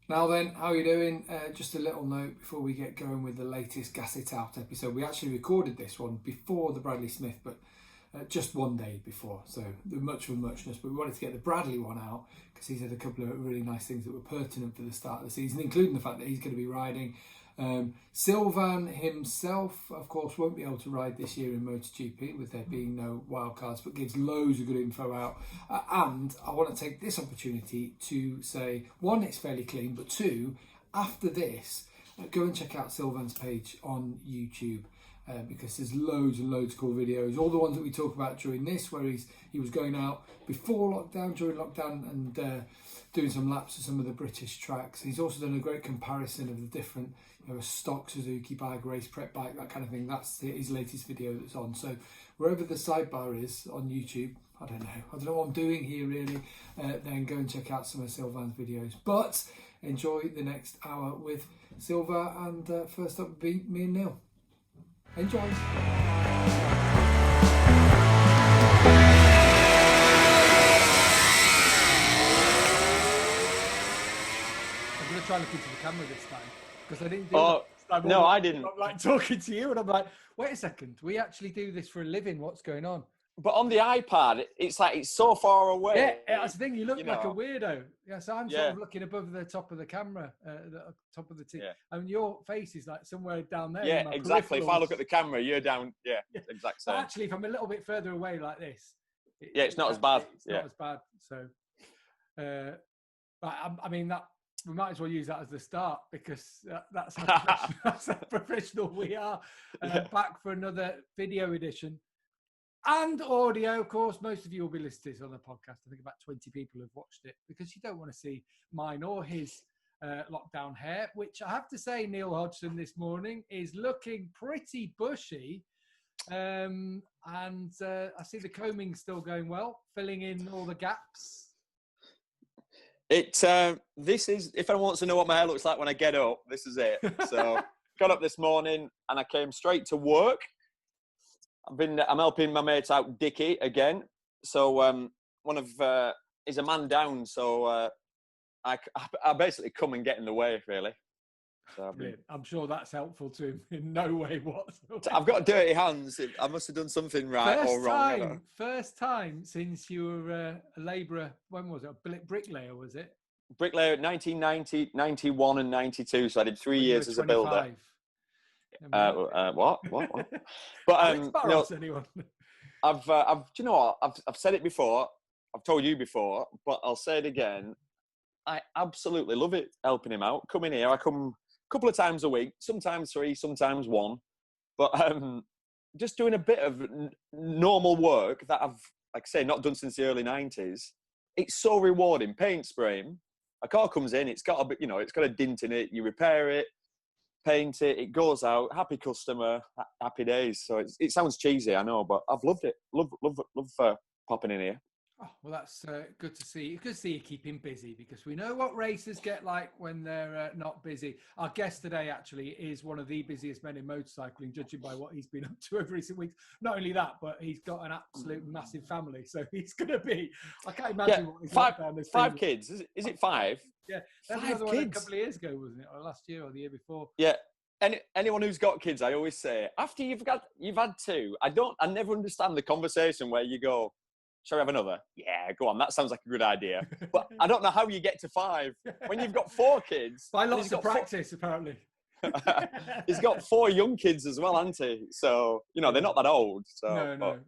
Now then, how are you doing? Just a little note before we get going with the latest Gas It Out episode. We actually recorded this one before the Bradley Smith, but just one day before, so much of a muchness. But we wanted to get the Bradley one out because he's had a couple of really nice things that were pertinent for the start of the season, including the fact that he's going to be riding. Sylvain himself, of course, won't be able to ride this year in MotoGP with there being no wildcards, but gives loads of good info out. And I want to take this opportunity to say, one, it's fairly clean, but two, after this, go and check out Sylvain's page on YouTube. Because there's loads and loads of cool videos. All the ones that we talk about during this, where he was going out before lockdown, during lockdown, and doing some laps of some of the British tracks. He's also done a great comparison of the different, a stock Suzuki bike, race prep bike, that kind of thing. That's his latest video that's on. So wherever the sidebar is on YouTube, I don't know what I'm doing here really. Then go and check out some of Sylvain's videos. But enjoy the next hour with Sylvain, and first up will be me and Neil. Enjoy. I'm going to try and look into the camera this time because I didn't do that this time. No, I didn't. I'm like talking to you and I'm like, wait a second, we actually do this for a living. What's going on? But on the iPad, it's like it's so far away. Yeah, that's the thing. You look like a weirdo. Yeah, so I'm sort of looking above the top of the camera, the top of the TV. And your face is like somewhere down there. Yeah, exactly. If I look at the camera, you're down. Yeah, exactly. But actually, if I'm a little bit further away like this, it's not as bad. It's not as bad. So, but I mean that. We might as well use that as the start because that's how professional we are. Back for another video edition. And audio, of course. Most of you will be listening on the podcast. I think about 20 people have watched it because you don't want to see mine or his lockdown hair, which I have to say, Neil Hodgson this morning is looking pretty bushy. And I see the combing still going well, filling in all the gaps. This is, if anyone wants to know what my hair looks like when I get up, this is it. So got up this morning and I came straight to work. I'm helping my mate out, Dickie, again. So he's a man down. So I basically come and get in the way, really. So I'm sure that's helpful to him in no way whatsoever. I've got dirty hands. I must have done something right or wrong. First time since you were a labourer. When was it? A bricklayer, was it? Bricklayer, 1990, 91 and 92. So I did 3 years as a builder. What? But anyone. I've do you know what? I've said it before. I've told you before, but I'll say it again. I absolutely love it helping him out. Come in here. I come a couple of times a week, sometimes 3, sometimes 1. But just doing a bit of normal work that I've, like I say, not done since the early 90s. It's so rewarding. Paint spraying. A car comes in. It's got a bit, it's got a dint in it. You repair it. Paint it, it goes out, happy customer, happy days. So it sounds cheesy, I know, but I've loved it. Love popping in here. Oh, well, that's good to see. Good to see you keeping busy because we know what racers get like when they're not busy. Our guest today actually is one of the busiest men in motorcycling, judging by what he's been up to over recent weeks. Not only that, but he's got an absolute massive family. So he's going to be, I can't imagine what he's like down this five kids. Is it 5? Yeah, that's 5 another kids. One a couple of years ago, wasn't it? Or last year or the year before? Yeah. Anyone who's got kids, I always say, after you've had 2, I never understand the conversation where you go, shall we have another? Yeah, go on. That sounds like a good idea. But I don't know how you get to 5 when you've got 4 kids. By lots of practice, apparently. He's got 4 young kids as well, hasn't he? So they're not that old. So, no.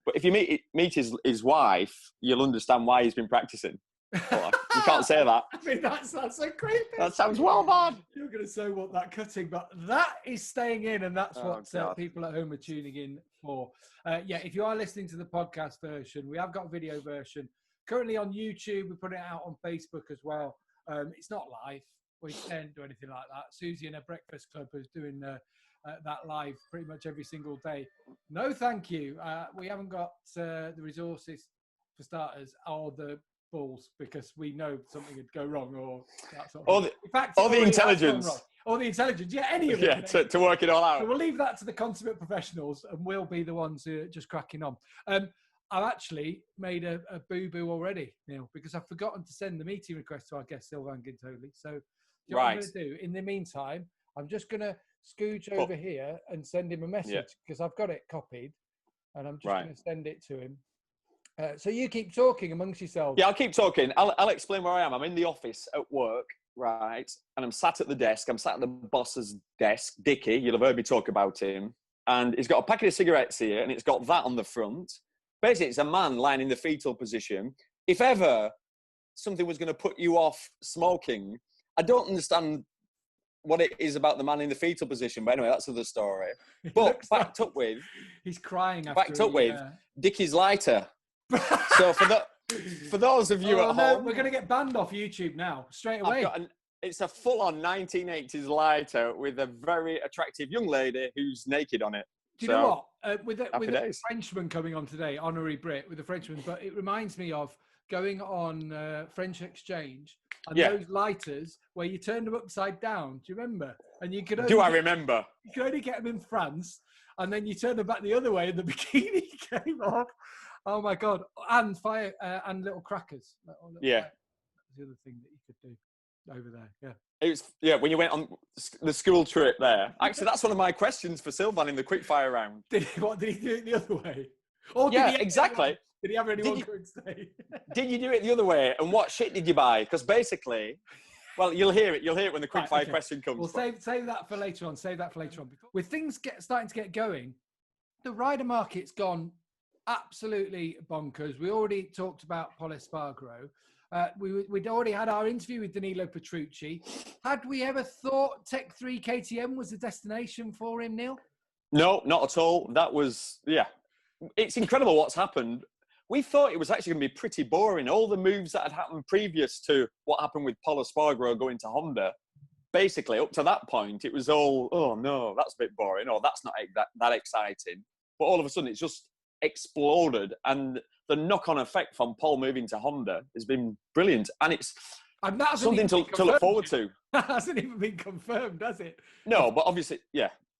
But if you meet his wife, you'll understand why he's been practicing. You can't say that. I mean, that sounds so creepy. That sounds well bad. You're going to say what that cutting, but that is staying in, and that's what people at home are tuning in for. If you are listening to the podcast version, we have got a video version currently on YouTube. We put it out on Facebook as well. It's not live. We can't do anything like that. Susie and her Breakfast Club is doing that live pretty much every single day. No, thank you. We haven't got the resources for starters or the balls because we know something would go wrong or that sort of or the intelligence. Or the intelligence. Yeah, any of it. Yeah, to work it all out. So we'll leave that to the consummate professionals and we'll be the ones who are just cracking on. I've actually made a boo-boo already, Neil, because I've forgotten to send the meeting request to our guest, Sylvain Guintoli. So you know what I'm going to do? In the meantime, I'm just going to scooch over here and send him a message because I've got it copied and I'm just going to send it to him. So you keep talking amongst yourselves. Yeah, I'll keep talking. I'll explain where I am. I'm in the office at work, right? And I'm sat at the desk. I'm sat at the boss's desk, Dickie. You'll have heard me talk about him. And he's got a packet of cigarettes here, and it's got that on the front. Basically, it's a man lying in the fetal position. If ever something was going to put you off smoking, I don't understand what it is about the man in the fetal position. But anyway, that's another story. But backed up with... He's crying after... Backed up with Dickie's lighter. So for those of you at home... We're going to get banned off YouTube now, straight away. It's a full-on 1980s lighter with a very attractive young lady who's naked on it. Do you know what? With a Frenchman coming on today, honorary Brit with the Frenchman, but it reminds me of going on French exchange and those lighters where you turned them upside down. Do you remember? And you could I remember? You could only get them in France, and then you turn them back the other way, and the bikini came off. Oh my God! And fire and little crackers. That's the other thing that you could do over there. Yeah. It was when you went on the school trip there. Actually, that's one of my questions for Sylvain in the quickfire round. Did he do it the other way? Or exactly. Did he have anyone go and say? Did you do it the other way? And what shit did you buy? Because basically, well, you'll hear it. You'll hear it when the quickfire question comes. Well, save that for later on. Save that for later on. With things starting to get going, the rider market's gone absolutely bonkers. We already talked about Pol Espargaro. We'd already had our interview with Danilo Petrucci. Had we ever thought Tech 3 KTM was the destination for him, Neil? No, not at all. That was, it's incredible what's happened. We thought it was actually going to be pretty boring. All the moves that had happened previous to what happened with Pol Espargaro going to Honda, basically up to that point, it was all, oh no, that's a bit boring. Oh, that's not that exciting. But all of a sudden, it's just exploded, and the knock-on effect from Pol moving to Honda has been brilliant, and it's something to look forward to. That hasn't even been confirmed, has it? No, but obviously,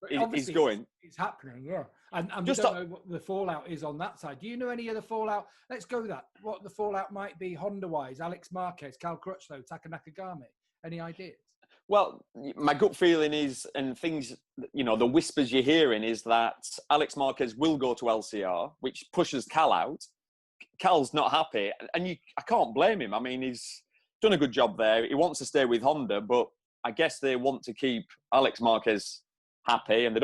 he's going. It's happening, yeah. And we don't know what the fallout is on that side. Do you know any of the fallout? Let's go with that. What the fallout might be Honda-wise? Alex Marquez, Cal Crutchlow, Taka Nakagami. Any ideas? Well, my gut feeling is, and things, the whispers you're hearing is that Alex Marquez will go to LCR, which pushes Cal out. Cal's not happy, and I can't blame him. I mean, he's done a good job there. He wants to stay with Honda, but I guess they want to keep Alex Marquez happy, and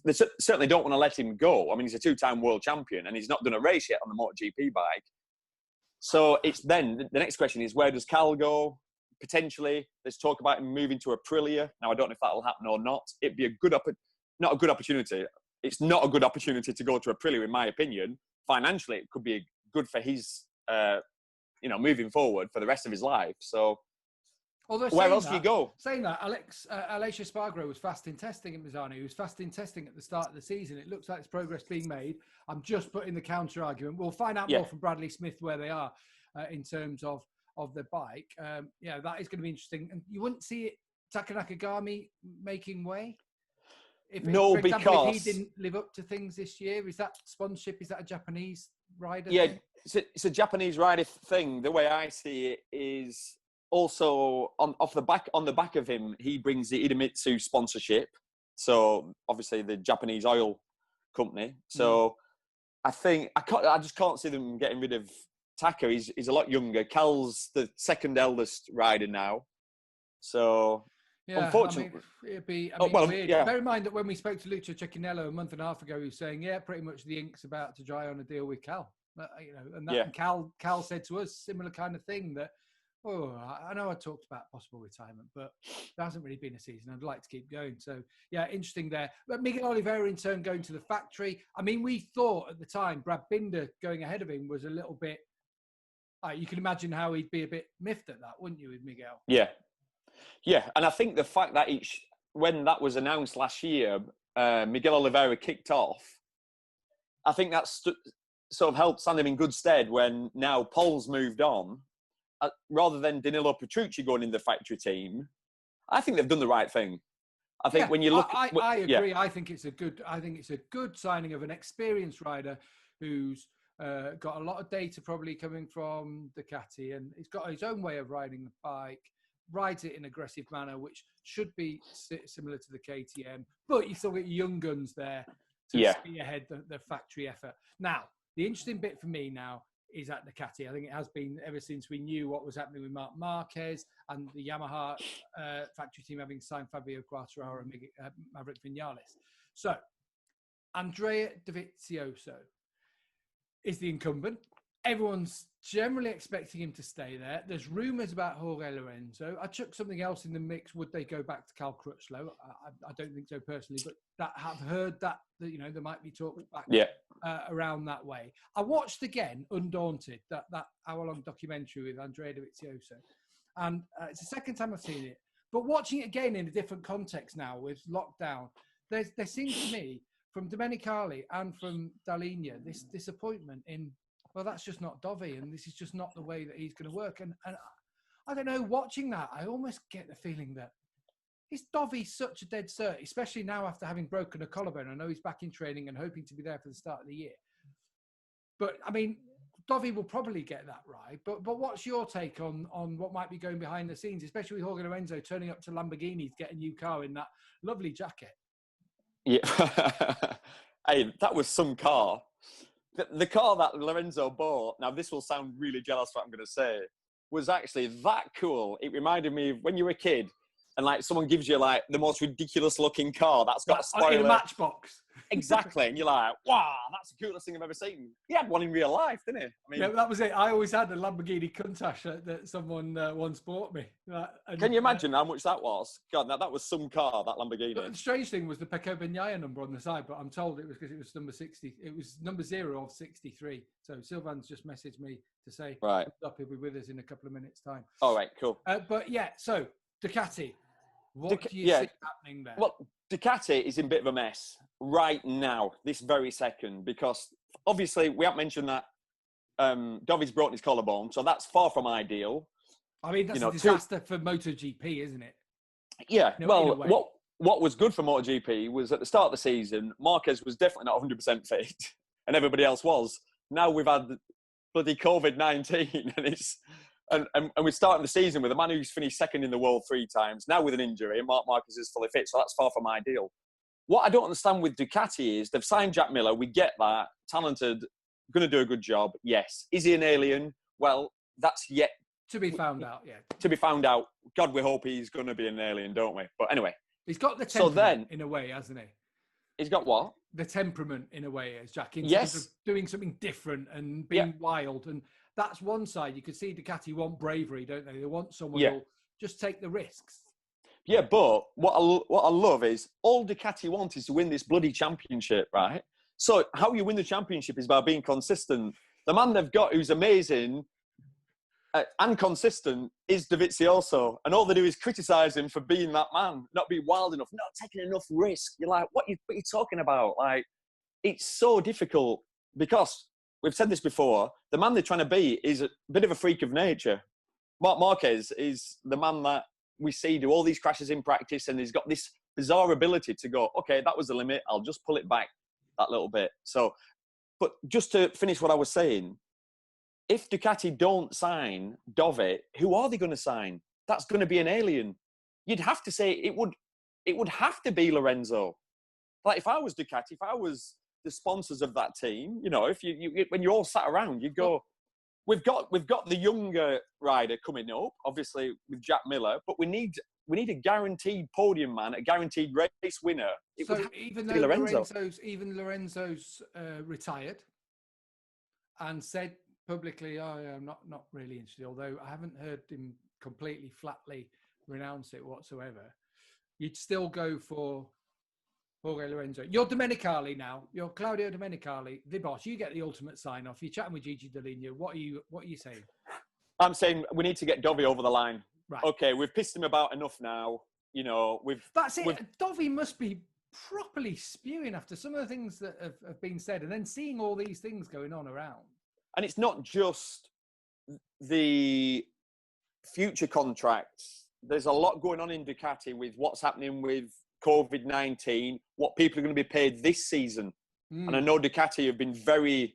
they certainly don't want to let him go. I mean, he's a two-time world champion, and he's not done a race yet on the MotoGP bike. So it's then the next question is, where does Cal go? Potentially, there's talk about him moving to Aprilia. Now, I don't know if that'll happen or not. It'd be not a good opportunity. It's not a good opportunity to go to Aprilia, in my opinion. Financially, it could be good for his, moving forward for the rest of his life. So, where else do you go? Saying that, Alex Espargaro was fast in testing at Misano. He was fast in testing at the start of the season. It looks like there's progress being made. I'm just putting the counter argument. We'll find out more from Bradley Smith where they are in terms of the bike. That is going to be interesting. And you wouldn't see it, Taka Nakagami making way? If he didn't live up to things this year, is that sponsorship? Is that a Japanese rider? Yeah, it's a Japanese rider thing. The way I see it is also on the back of him, he brings the Idemitsu sponsorship. So obviously the Japanese oil company. So I think I just can't see them getting rid of Taka. He's a lot younger. Cal's the second eldest rider now. So unfortunately, it'd be weird. Yeah. Bear in mind that when we spoke to Lucio Cecchinello a month and a half ago, he was saying, pretty much the ink's about to dry on a deal with Cal. And Cal said to us similar kind of thing that, I know I talked about possible retirement, but there hasn't really been a season. I'd like to keep going. So, interesting there. But Miguel Oliveira, in turn, going to the factory. I mean, we thought at the time Brad Binder going ahead of him was a little bit... you can imagine how he'd be a bit miffed at that, wouldn't you, with Miguel? Yeah. Yeah, and I think the fact that when that was announced last year, Miguel Oliveira kicked off, I think that's sort of helped stand him in good stead when now Pol's moved on. Rather than Danilo Petrucci going in the factory team, I think they've done the right thing. I think when you look, I agree. I think it's a good signing of an experienced rider who's got a lot of data probably coming from Ducati, and he's got his own way of riding the bike, rides it in an aggressive manner, which should be similar to the KTM, but you still get young guns there to spearhead the factory effort. Now, the interesting bit for me now is at Ducati. I think it has been ever since we knew what was happening with Marc Marquez and the Yamaha factory team having signed Fabio Quartararo and Maverick Vinales. So, Andrea Dovizioso is the incumbent. Everyone's generally expecting him to stay there. There's rumours about Jorge Lorenzo. I chuck something else in the mix. Would they go back to Cal Crutchlow? I don't think so personally, but I've heard that there might be talks back around that way. I watched again Undaunted, that hour-long documentary with Andrea Dovizioso, and it's the second time I've seen it. But watching it again in a different context now with lockdown, there seems to me from Domenicali and from Dall'Igna this disappointment in, well, that's just not Dovi, and this is just not the way that he's going to work. And I don't know, watching that, I almost get the feeling that is Dovi such a dead cert, especially now after having broken a collarbone. I know he's back in training and hoping to be there for the start of the year. But, I mean, Dovi will probably get that right. But what's your take on what might be going behind the scenes, especially with Jorge Lorenzo turning up to Lamborghini to get a new car in that lovely jacket? Yeah. Hey, that was some car. The car that Lorenzo bought, now this will sound really jealous what I'm going to say, was actually that cool. It reminded me of when you were a kid and like someone gives you like the most ridiculous looking car that's got a spoiler. In a Matchbox. Exactly. And you're like, wow, that's the coolest thing I've ever seen. He had one in real life, didn't he? I mean, yeah, that was it. I always had a Lamborghini Countach that someone once bought me. Can you imagine how much that was? God, that was some car, that Lamborghini. But the strange thing was the Pecco Bagnaia number on the side, but I'm told it was because it was number 60. It was number 0 of 63. So Sylvain's just messaged me to say, right, he'll be with us in a couple of minutes' time. All right, cool. But yeah, so Ducati, what do you see happening there? Well, Ducati is in a bit of a mess right now, this very second, because obviously we haven't mentioned that Dovi's broken his collarbone, so that's far from ideal. I mean, that's a disaster for MotoGP, isn't it? Yeah, well, what was good for MotoGP was at the start of the season, Marquez was definitely not 100% fit, and everybody else was. Now we've had bloody COVID-19, and we're starting the season with a man who's finished second in the world 3 times, now with an injury, and Marc Marquez is fully fit, so that's far from ideal. What I don't understand with Ducati is they've signed Jack Miller. We get that. Talented, going to do a good job. Yes. Is he an alien? Well, that's yet to be found out, yeah. To be found out. God, we hope he's going to be an alien, don't we? But anyway. He's got the temperament in a way, hasn't he? He's got what? The temperament in a way, as Jack, in yes. terms of doing something different and being wild. And that's one side. You could see Ducati want bravery, don't they? They want someone who'll just take the risks. Yeah, but what I love is all Ducati want is to win this bloody championship, right? So how you win the championship is by being consistent. The man they've got who's amazing and consistent is Dovizioso, and all they do is criticise him for being that man, not being wild enough, not taking enough risk. You're like, what are you talking about? Like, it's so difficult because we've said this before. The man they're trying to be is a bit of a freak of nature. Marc Marquez is the man that we see do all these crashes in practice, and he's got this bizarre ability to go, okay, that was the limit. I'll just pull it back that little bit. So, but just to finish what I was saying, if Ducati don't sign Dovi, who are they going to sign? That's going to be an alien. You'd have to say it would have to be Lorenzo. Like if I was Ducati, if I was the sponsors of that team, you know, if you when you're all sat around, you'd go, we've got the younger rider coming up, obviously with Jack Miller, but we need a guaranteed podium man, a guaranteed race winner. So even though Lorenzo's retired and said publicly, "Oh, yeah, I'm not really interested," although I haven't heard him completely flatly renounce it whatsoever, you'd still go for Jorge Lorenzo. You're Domenicali now. You're Claudio Domenicali, the boss. You get the ultimate sign-off. You're chatting with Gigi Dall'Igna. What are you saying? I'm saying we need to get Dovi over the line. Right. Okay, we've pissed him about enough now. You know, That's it. Dovi must be properly spewing after some of the things that have been said, and then seeing all these things going on around. And it's not just the future contracts. There's a lot going on in Ducati with what's happening with COVID-19, what people are going to be paid this season. And I know Ducati have been very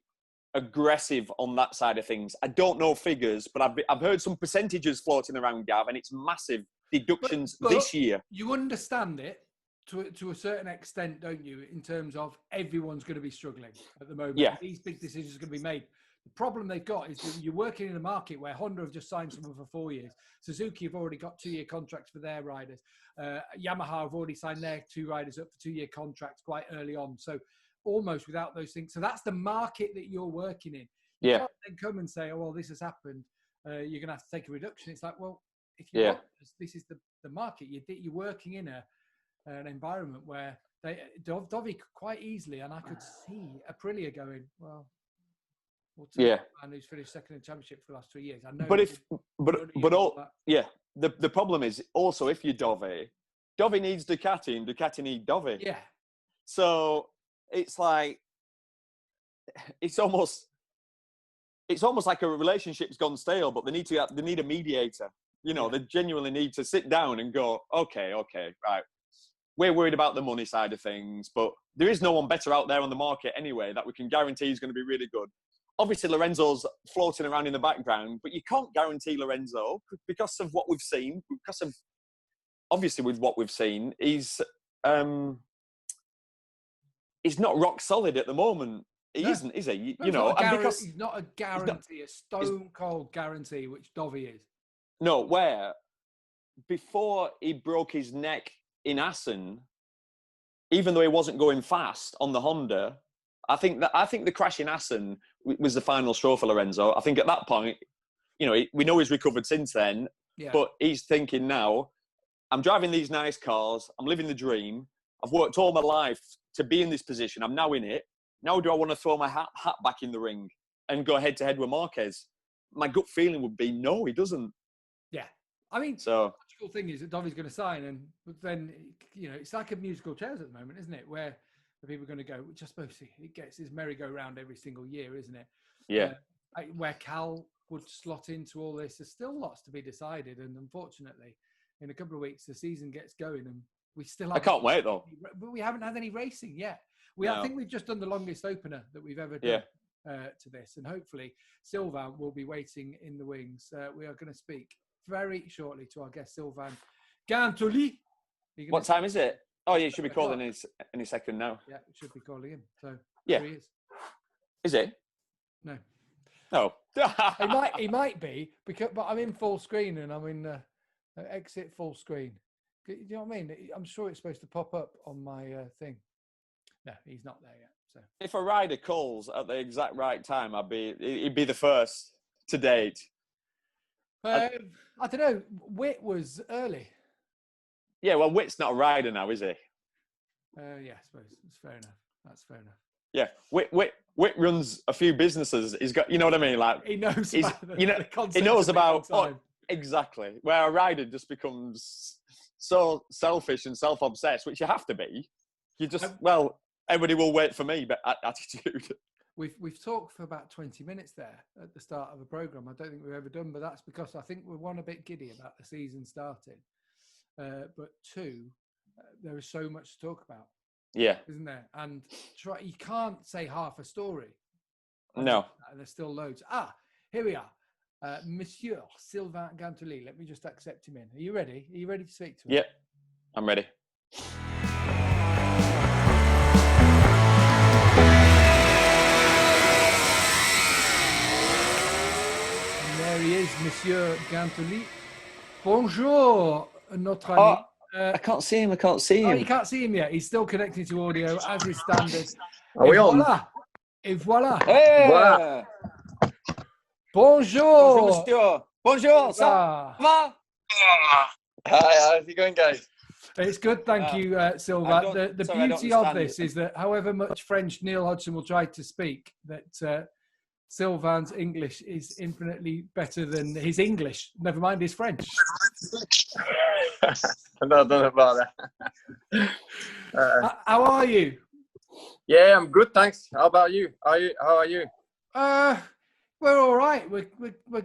aggressive on that side of things. I don't know figures, but I've heard some percentages floating around, Gav, and it's massive deductions but this year. You understand it to a certain extent, don't you? In terms of everyone's going to be struggling at the moment. Yeah. These big decisions are going to be made. The problem they've got is that you're working in a market where Honda have just signed someone for 4 years. Suzuki have already got 2-year contracts for their riders. Yamaha have already signed their 2 riders up for 2-year contracts quite early on. So almost without those things. So that's the market that you're working in. You can't then come and say, oh, well, this has happened. You're going to have to take a reduction. It's like, well, if you want this is the market. You're working in an environment where Dovi could quite easily, and I could see Aprilia going, well, we'll take a man who's finished second in the championship for the last 3 years. I know, the problem is also if you're Dovi needs Ducati and Ducati need Dovi. Yeah. So it's like it's almost like a relationship's gone stale, but they need a mediator. You know, they genuinely need to sit down and go, okay, right. We're worried about the money side of things, but there is no one better out there on the market anyway that we can guarantee is going to be really good. Obviously, Lorenzo's floating around in the background, but you can't guarantee Lorenzo because of what we've seen. Obviously, with what we've seen, he's not rock solid at the moment. He isn't, is he? He's not a guarantee, a stone cold guarantee, which Dovi is. No, where before he broke his neck in Assen, even though he wasn't going fast on the Honda, I think the crash in Assen was the final straw for Lorenzo. I think at that point, we know he's recovered since then, but he's thinking now, I'm driving these nice cars, I'm living the dream, I've worked all my life to be in this position, I'm now in it. Now do I want to throw my hat back in the ring and go head to head with Marquez? My gut feeling would be no, he doesn't. Yeah. I mean, the logical thing is that Dovi's going to sign, but then, it's like a musical chairs at the moment, isn't it? Where the people are going to go, which I suppose it gets his merry-go-round every single year, isn't it? Yeah. Where Cal would slot into all this, there's still lots to be decided. And unfortunately, in a couple of weeks, the season gets going and we still I can't wait, though. But we haven't had any racing yet. I think we've just done the longest opener that we've ever done to this. And hopefully, Sylvain will be waiting in the wings. We are going to speak very shortly to our guest, Sylvain Guintoli. What time is it? Oh, yeah, you should be calling any second now. Yeah, it should be calling him. So yeah, he is. Is it? No. Oh, he might be but I'm in full screen and I'm in exit full screen. Do you know what I mean? I'm sure it's supposed to pop up on my thing. No, he's not there yet. So if a rider calls at the exact right time, he'd be the first to date. I don't know. Whit was early. Yeah, well, Whit's not a rider now, is he? Yeah, I suppose it's fair enough. That's fair enough. Yeah, Whit runs a few businesses. He's got, you know what I mean? Like he knows about he knows about exactly where a rider just becomes so selfish and self-obsessed, which you have to be. You just everybody will wait for me, but attitude. We've talked for about 20 minutes there at the start of a program. I don't think we've ever done, but that's because I think we're one a bit giddy about the season starting. But two, there is so much to talk about. Yeah. Isn't there? And you can't say half a story. No. There's still loads. Here we are. Monsieur Sylvain Guintoli. Let me just accept him in. Are you ready? Are you ready to speak to him? Yeah, I'm ready. And there he is, Monsieur Guintoli. Bonjour, notre ami. I can't see him. Oh, you can't see him yet. He's still connected to audio as is standard. Are we on? Et voilà. Hey. Voilà. Bonjour. Bonjour, monsieur. Bonjour. Ça va? Hi, how's it going, guys? It's good, thank you, Sylvain. The beauty of this is that however much French Neil Hodgson will try to speak, that Sylvain's English is infinitely better than his English, never mind his French. No, don't know about that. How are you? Yeah, I'm good, thanks. How about you? How are you? We're all right. We're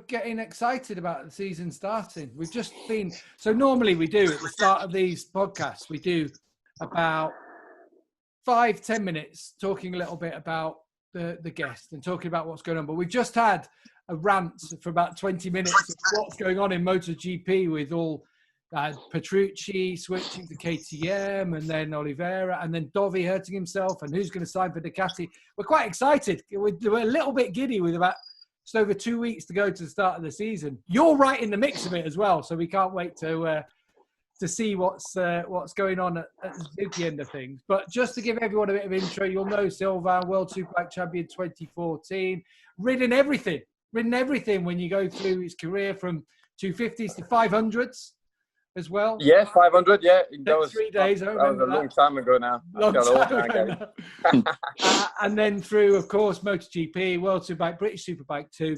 getting excited about the season starting. We've just been... So normally we do, at the start of these podcasts, we do about 5-10 minutes talking a little bit about the guest and talking about what's going on. But we've just had a rant for about 20 minutes of what's going on in MotoGP with all Petrucci switching to KTM, and then Oliveira, and then Dovi hurting himself, and who's going to sign for Ducati. We're quite excited. We're a little bit giddy with about just over 2 weeks to go to the start of the season. You're right in the mix of it as well, so we can't wait to see what's going on at the Suzuki end of things. But just to give everyone a bit of intro, you'll know Sylvain, World Superbike champion 2014, ridden everything when you go through his career from 250s to 500s as well. Yeah, 500. Yeah, that was 3 days. That was a long time ago now. And then through, of course, MotoGP, World Superbike, British Superbike 2,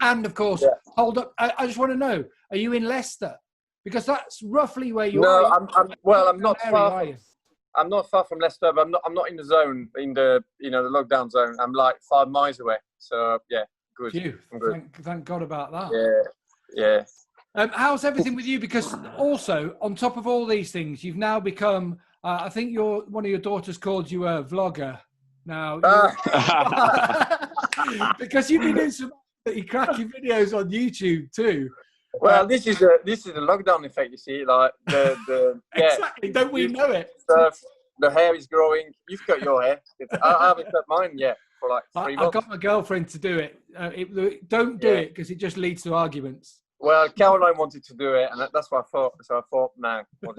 and of course, hold up. I just want to know: are you in Leicester? Because that's roughly where you are. No, I'm not far. I'm not far from Leicester, but I'm not in the zone, in the the lockdown zone. I'm like 5 miles away. So yeah, good. Phew, I'm good. Thank God about that. Yeah. How's everything with you? Because also, on top of all these things, you've now become, I think one of your daughters called you a vlogger. Now, because you've been doing some cracking videos on YouTube too. Well, this is a lockdown effect, you see. Like the exactly. Don't we know it? The hair is growing. You've cut your hair. I haven't cut mine yet for like 3 months. I got my girlfriend to do it. Don't do it because it just leads to arguments. Well, Caroline wanted to do it, and that's what I thought. So I thought, no, we'll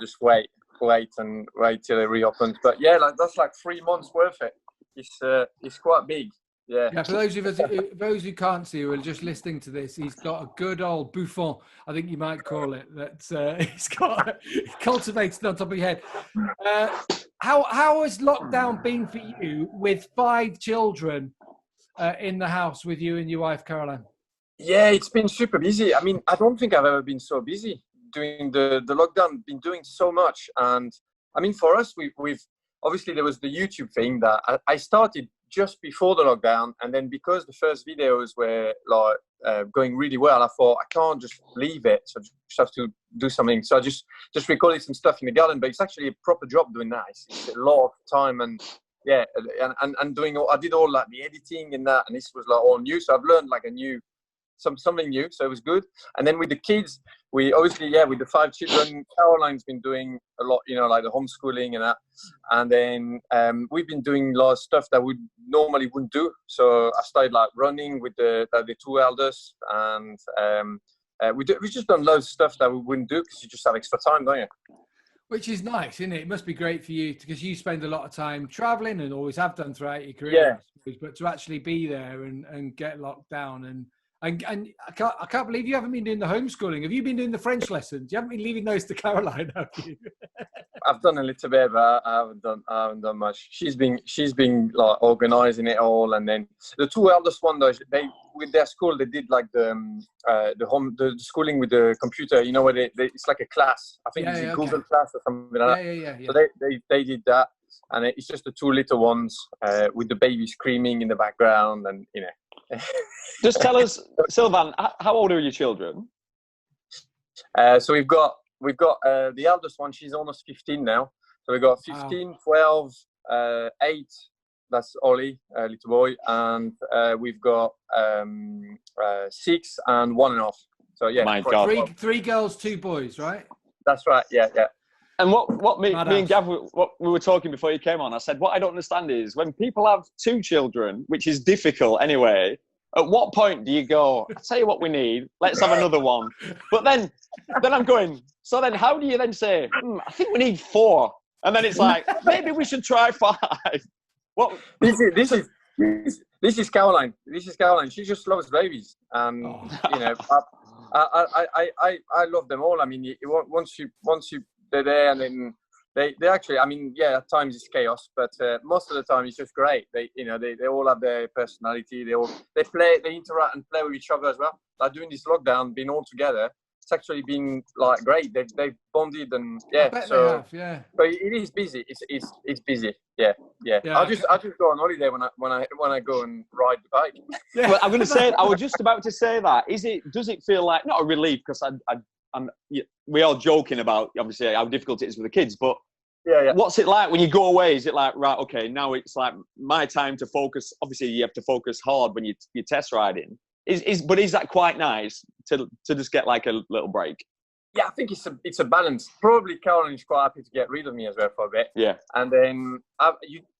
just wait till it reopens. But yeah, that's like 3 months worth it. It's quite big. Yeah. For those who can't see, who are just listening to this, he's got a good old bouffon, I think you might call it. He's got cultivated on top of your head. How has lockdown been for you with 5 children in the house with you and your wife, Caroline? Yeah, it's been super busy. I mean, I don't think I've ever been so busy during the lockdown. Been doing so much, and I mean, for us, we've obviously there was the YouTube thing that I started just before the lockdown, and then because the first videos were like going really well, I thought I can't just leave it, so I just have to do something. So I just recorded some stuff in the garden, but it's actually a proper job doing that. It's a lot of time, and yeah, and doing I did all like the editing and that, and this was like all new, so I've learned like something new, so it was good. And then with the kids, we obviously with the 5 children, Caroline's been doing a lot, like the homeschooling and that. And then we've been doing a lot of stuff that we normally wouldn't do. So I started like running with the 2 elders, and we've just done loads of stuff that we wouldn't do because you just have extra time, don't you? Which is nice, isn't it? It must be great for you because you spend a lot of time traveling and always have done throughout your career. Yeah. But to actually be there and get locked down and I can't believe you haven't been doing the homeschooling. Have you been doing the French lessons? You haven't been leaving those to Caroline, have you? I've done a little bit, but I haven't done much. She's been like organising it all, and then the 2 eldest one, though, they with their school they did like the schooling with the computer. You know what? It's like a class. I think it's a Google class or something like that. Yeah. So they did that, and it's just the 2 little ones with the baby screaming in the background, and Just tell us, Sylvain, how old are your children? So we've got the eldest one. She's almost 15 now. So we've got 15, 12, 8. That's Ollie, little boy, and we've got 6 and 1.5. So yeah, my God, 3 girls, 2 boys, right? That's right. Yeah. And what me and Gav, what we were talking before you came on, I said, what I don't understand is when people have 2 children, which is difficult anyway, at what point do you go, I'll tell you what we need, let's have another one. But then I'm going, so then how do you then say, I think we need 4. And then it's like, maybe we should try 5. What? This is Caroline. This is Caroline. She just loves babies. I love them all. I mean, once you they're there, and then they actually, I mean, at times it's chaos, but most of the time it's just great. They all have their personality. They play, they interact and play with each other as well. Like during this lockdown, being all together, it's actually been like great. They've bonded, and so but it is busy. It's busy. Yeah. I just go on holiday when I go and ride the bike. Well, I'm going to say, I was just about to say that. Does it feel like not a relief, because we are joking about obviously how difficult it is with the kids, but Yeah. What's it like when you go away? Is it like, right, okay, now it's like my time to focus? Obviously, you have to focus hard when you're test riding. But is that quite nice to just get like a little break? Yeah, I think it's a balance. Probably Caroline is quite happy to get rid of me as well for a bit. Yeah. And then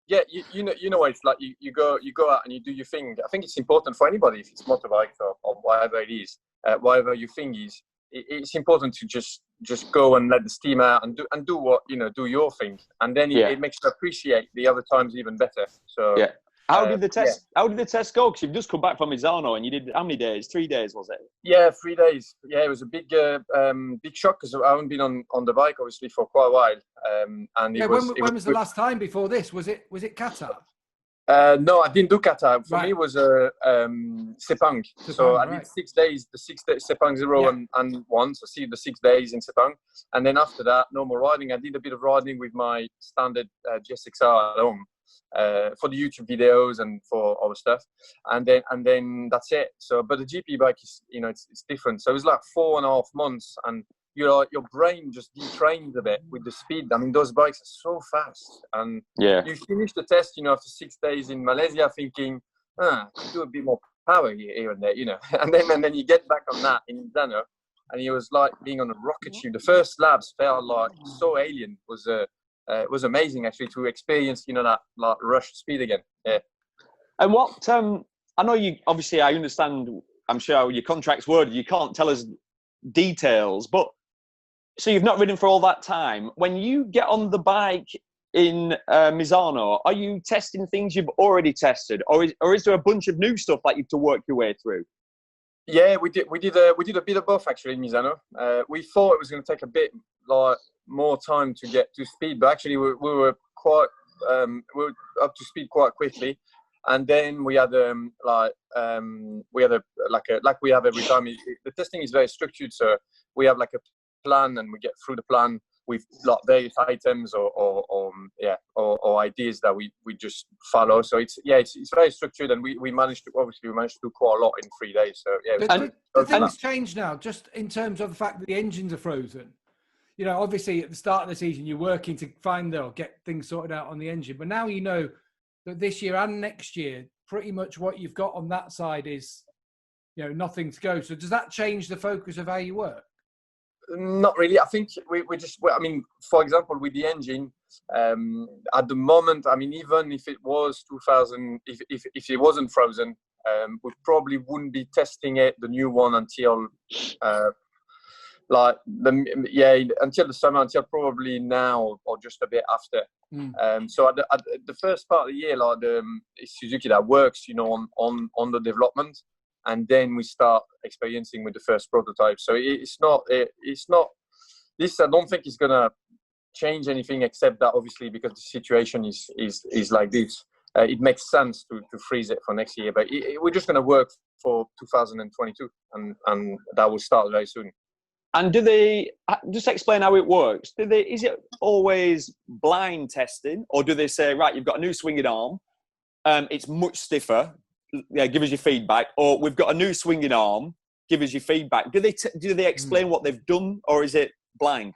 you know what it's like. You go out and you do your thing. I think it's important for anybody, if it's motorbike or whatever it is, whatever your thing is. It's important to just go and let the steam out and do what do your thing, and then it makes you appreciate the other times even better. So yeah. How did the test go? Because you've just come back from Misano and you did how many days? 3 days, was it? Yeah, 3 days. Yeah, it was a big shock because I haven't been on the bike obviously for quite a while. And when was the last time before this? Was it Qatar? No, I didn't do Qatar. For me, it was Sepang. So I did 6 days, the 6 days Sepang 0 and 1. So see the 6 days in Sepang, and then after that, no more riding. I did a bit of riding with my standard GSV-RR at home. For the YouTube videos and for other stuff, and then that's it. So, but the GP bike is, it's different. So it was like 4.5 months, and your brain just detrains a bit with the speed. I mean, those bikes are so fast, and you finish the test, after 6 days in Malaysia, thinking, I could do a bit more power here and there, and then you get back on that in Misano, and it was like being on a rocket ship. The first laps felt like so alien. It was amazing actually to experience, that like rush speed again. Yeah. And what I know you obviously, I understand. I'm sure your contract's worded. You can't tell us details, but so you've not ridden for all that time. When you get on the bike in Misano, are you testing things you've already tested, or is there a bunch of new stuff that you have to work your way through? Yeah, we did a bit of both actually in Misano. We thought it was going to take a bit more time to get to speed, but actually we were quite we were up to speed quite quickly. And then we had like we have every time. The testing is very structured, so we have like a plan, and we get through the plan with like various items or ideas that we just follow. So it's very structured, and we managed to do quite a lot in 3 days. So yeah. But things change now, just in terms of the fact that the engines are frozen. Obviously at the start of the season, you're working to get things sorted out on the engine. But now that this year and next year, pretty much what you've got on that side is, nothing to go. So does that change the focus of how you work? Not really. I think we just, for example, with the engine, at the moment, even if it was 2000, if it wasn't frozen, we probably wouldn't be testing the new one until until the summer, until probably now or just a bit after. So at the first part of the year, it's Suzuki that works, on the development, and then we start experiencing with the first prototype. So it's not this. I don't think it's gonna change anything, except that obviously because the situation is like this, it makes sense to freeze it for next year. But we're just gonna work for 2022, and that will start very soon. And do they just explain how it works? Is it always blind testing, or do they say, right, you've got a new swinging arm, it's much stiffer, give us your feedback, or we've got a new swinging arm, give us your feedback? Do they explain what they've done, or is it blind?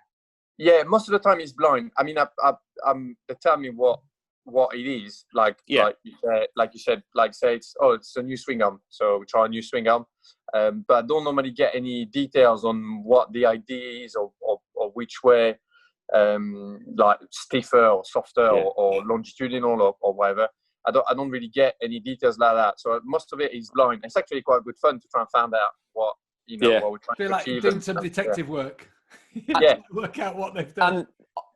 Yeah, most of the time it's blind. They tell me what it is, like you said, say it's a new swing arm, so we try a new swing arm. But I don't normally get any details on what the idea is or which way, like stiffer or softer or longitudinal or whatever. I don't really get any details like that. So most of it is blind. It's actually quite good fun to try and find out what we're trying to like achieve. Doing some detective work. Work out what they've done. And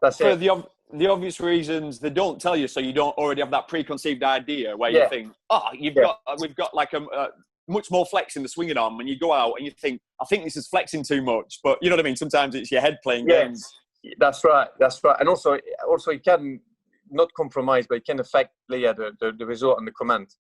that's for it. The obvious reasons they don't tell you, so you don't already have that preconceived idea where you think, we've got like a much more flex in the swinging arm, and you go out and you think, I think this is flexing too much, but you know what I mean? Sometimes it's your head playing games. That's right. And also it can not compromise, but it can affect the result and the command.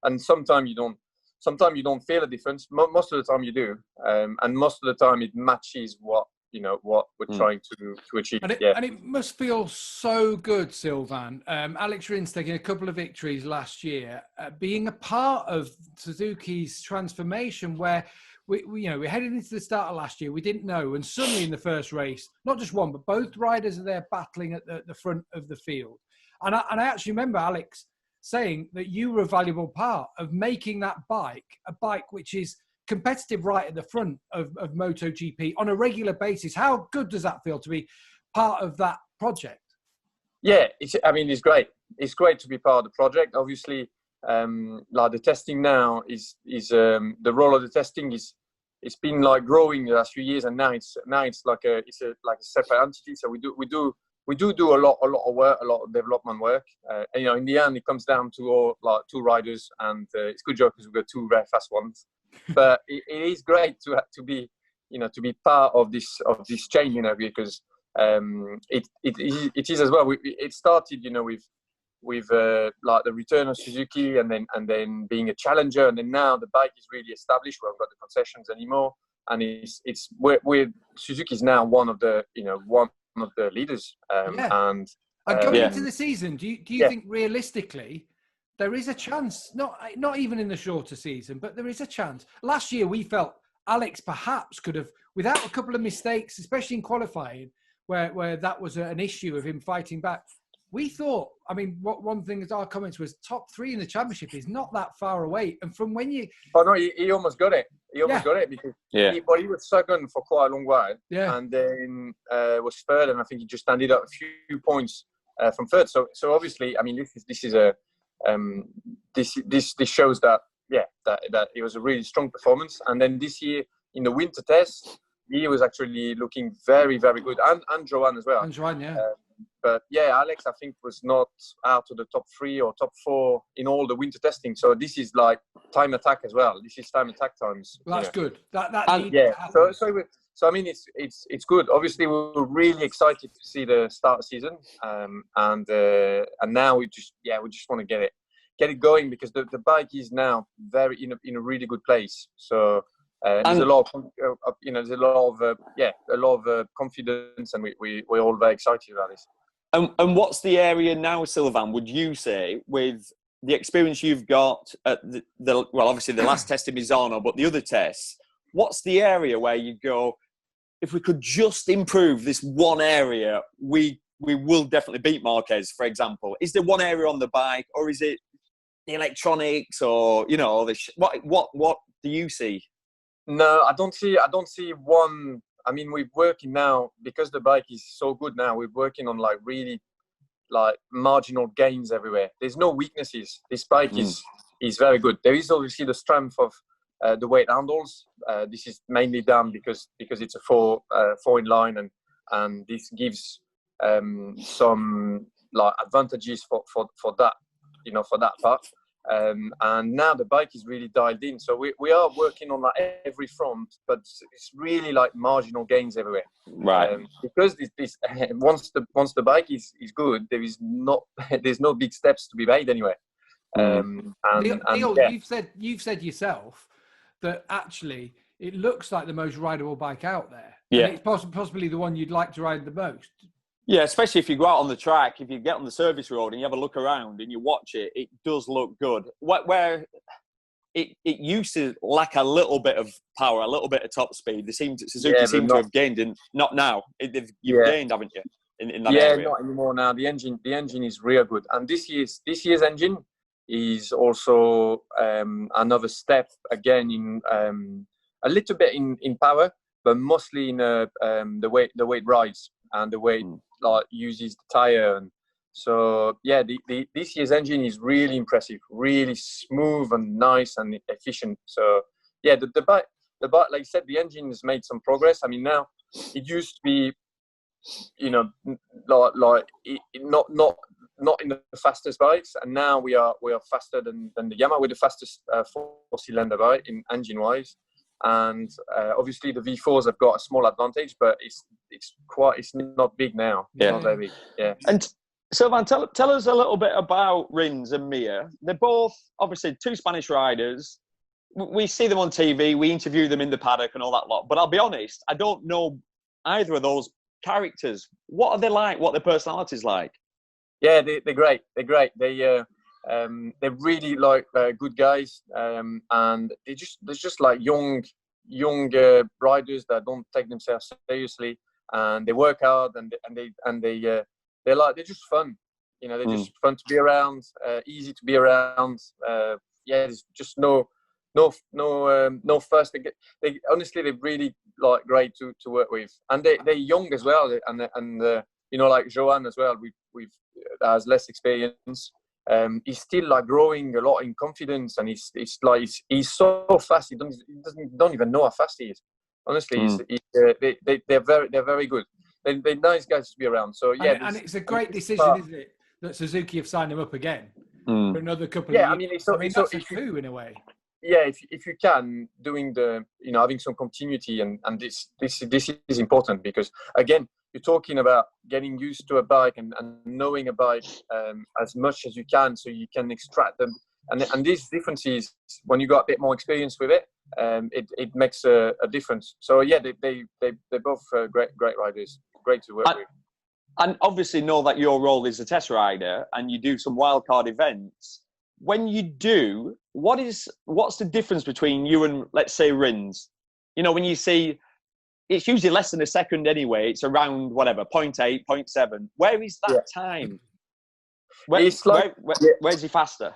And sometimes you don't feel a difference. Most of the time you do, and most of the time it matches what we're trying to achieve. And it must feel so good, Sylvain. Alex Rins taking a couple of victories last year, being a part of Suzuki's transformation, where we're heading into the start of last year. We didn't know, and suddenly in the first race, not just one, but both riders are there battling at the front of the field. And I actually remember Alex saying that you were a valuable part of making that bike a bike which is competitive right at the front of MotoGP on a regular basis. How good does that feel to be part of that project? Yeah, it's great. It's great to be part of the project. Obviously, like the testing now is the role of the testing it's been like growing the last few years, and now it's like a separate entity. So we do a lot of work, a lot of development work. And, in the end, it comes down to all like two riders, and it's a good job because we've got two very fast ones. But it is great to be part of this chain, because it is as well. It started, with like the return of Suzuki, and then being a challenger, and then now the bike is really established. We haven't got the concessions anymore, and we're Suzuki is now one of the leaders. And going into the season, do you think realistically there is a chance? Not even in the shorter season, but there is a chance. Last year we felt Alex perhaps could have, without a couple of mistakes, especially in qualifying, where that was an issue of him fighting back. We thought, one thing that our comments was top 3 in the championship is not that far away. And from when you... Oh, no, he almost got it. He almost got it because he was second for quite a long while. Yeah. And then was third, and I think he just ended up a few points from third. So obviously, this shows that it was a really strong performance. And then this year in the winter test, he was actually looking very, very good. And Johan as well. And Johan, yeah. But Alex, I think, was not out of the top 3 or top 4 in all the winter testing. So this is like time attack as well. This is time attack times. Well, that's good. So it's good. Obviously, we're really excited to see the start of the season, and now we just want to get it going, because the bike is now very in a really good place. So. There's a lot of confidence, and we're all very excited about this. And what's the area now, Sylvain, would you say, with the experience you've got at obviously the last test in Misano, but the other tests, what's the area where you go, if we could just improve this one area, we will definitely beat Marquez, for example? Is there one area on the bike, or is it the electronics, or, what do you see? No, I don't see one. We're working now, because the bike is so good now. We're working on really marginal gains everywhere. There's no weaknesses. This bike is very good. There is obviously the strength of the weight handles. This is mainly done because it's a four in line, and this gives some advantages for that, for that part. And now the bike is really dialed in, so we are working on every front, but it's really marginal gains everywhere, right? Because this once the bike is good, there's no big steps to be made anyway. Neil, you've said yourself that actually it looks like the most rideable bike out there. Yeah, and it's possibly the one you'd like to ride the most. Yeah, especially if you go out on the track, if you get on the service road and you have a look around and you watch it, it does look good. Where it used to lack a little bit of power, a little bit of top speed. Suzuki seem to have gained, and not now. You've gained, haven't you? In that area? Not anymore now. The engine is real good, and this year's engine is also another step again in a little bit in power, but mostly in the way it rides and the way it uses the tire. And so this year's engine is really impressive, really smooth and nice and efficient. So the bike, like you said, the engine has made some progress. Now it used to be, not in the fastest bikes, and now we are faster than the Yamaha. We're the fastest 4-cylinder bike in engine wise. And obviously the V4s have got a small advantage, but it's not big now. It's not very big. Yeah. And Sylvain, tell us a little bit about Rins and Mia. They're both obviously two Spanish riders. We see them on TV, we interview them in the paddock and all that lot. But I'll be honest, I don't know either of those characters. What are they like? What are their personalities like? Yeah, they're great. They're great. They're really good guys, and they're just like young young riders that don't take themselves seriously, and they work hard, and they're just fun. You know, they're just fun to be around, easy to be around. There's just no fuss. They honestly, they're really like great to work with, and they're young as well, and you know, like Johan as well. We've has less experience. He's still like growing a lot in confidence, and he's so fast. He don't even know how fast he is. Honestly, they're very good. They're nice guys to be around. So yeah, and it's a great decision, isn't it, that Suzuki have signed him up again for another couple of years. I mean, that's a coup in a way. Yeah, if you can, doing having some continuity, and this is important, because again, you're talking about getting used to a bike and knowing a bike as much as you can, so you can extract them. And these differences, when you got a bit more experience with it, it makes a difference. So yeah, they're both great riders, great to work with. And obviously know that your role is a test rider, and you do some wildcard events. When you do, what's the difference between you and, let's say, Rins? You know, when you see, it's usually less than a second anyway. It's around whatever, 0.8, 0.7. Where is that time? Where's he faster?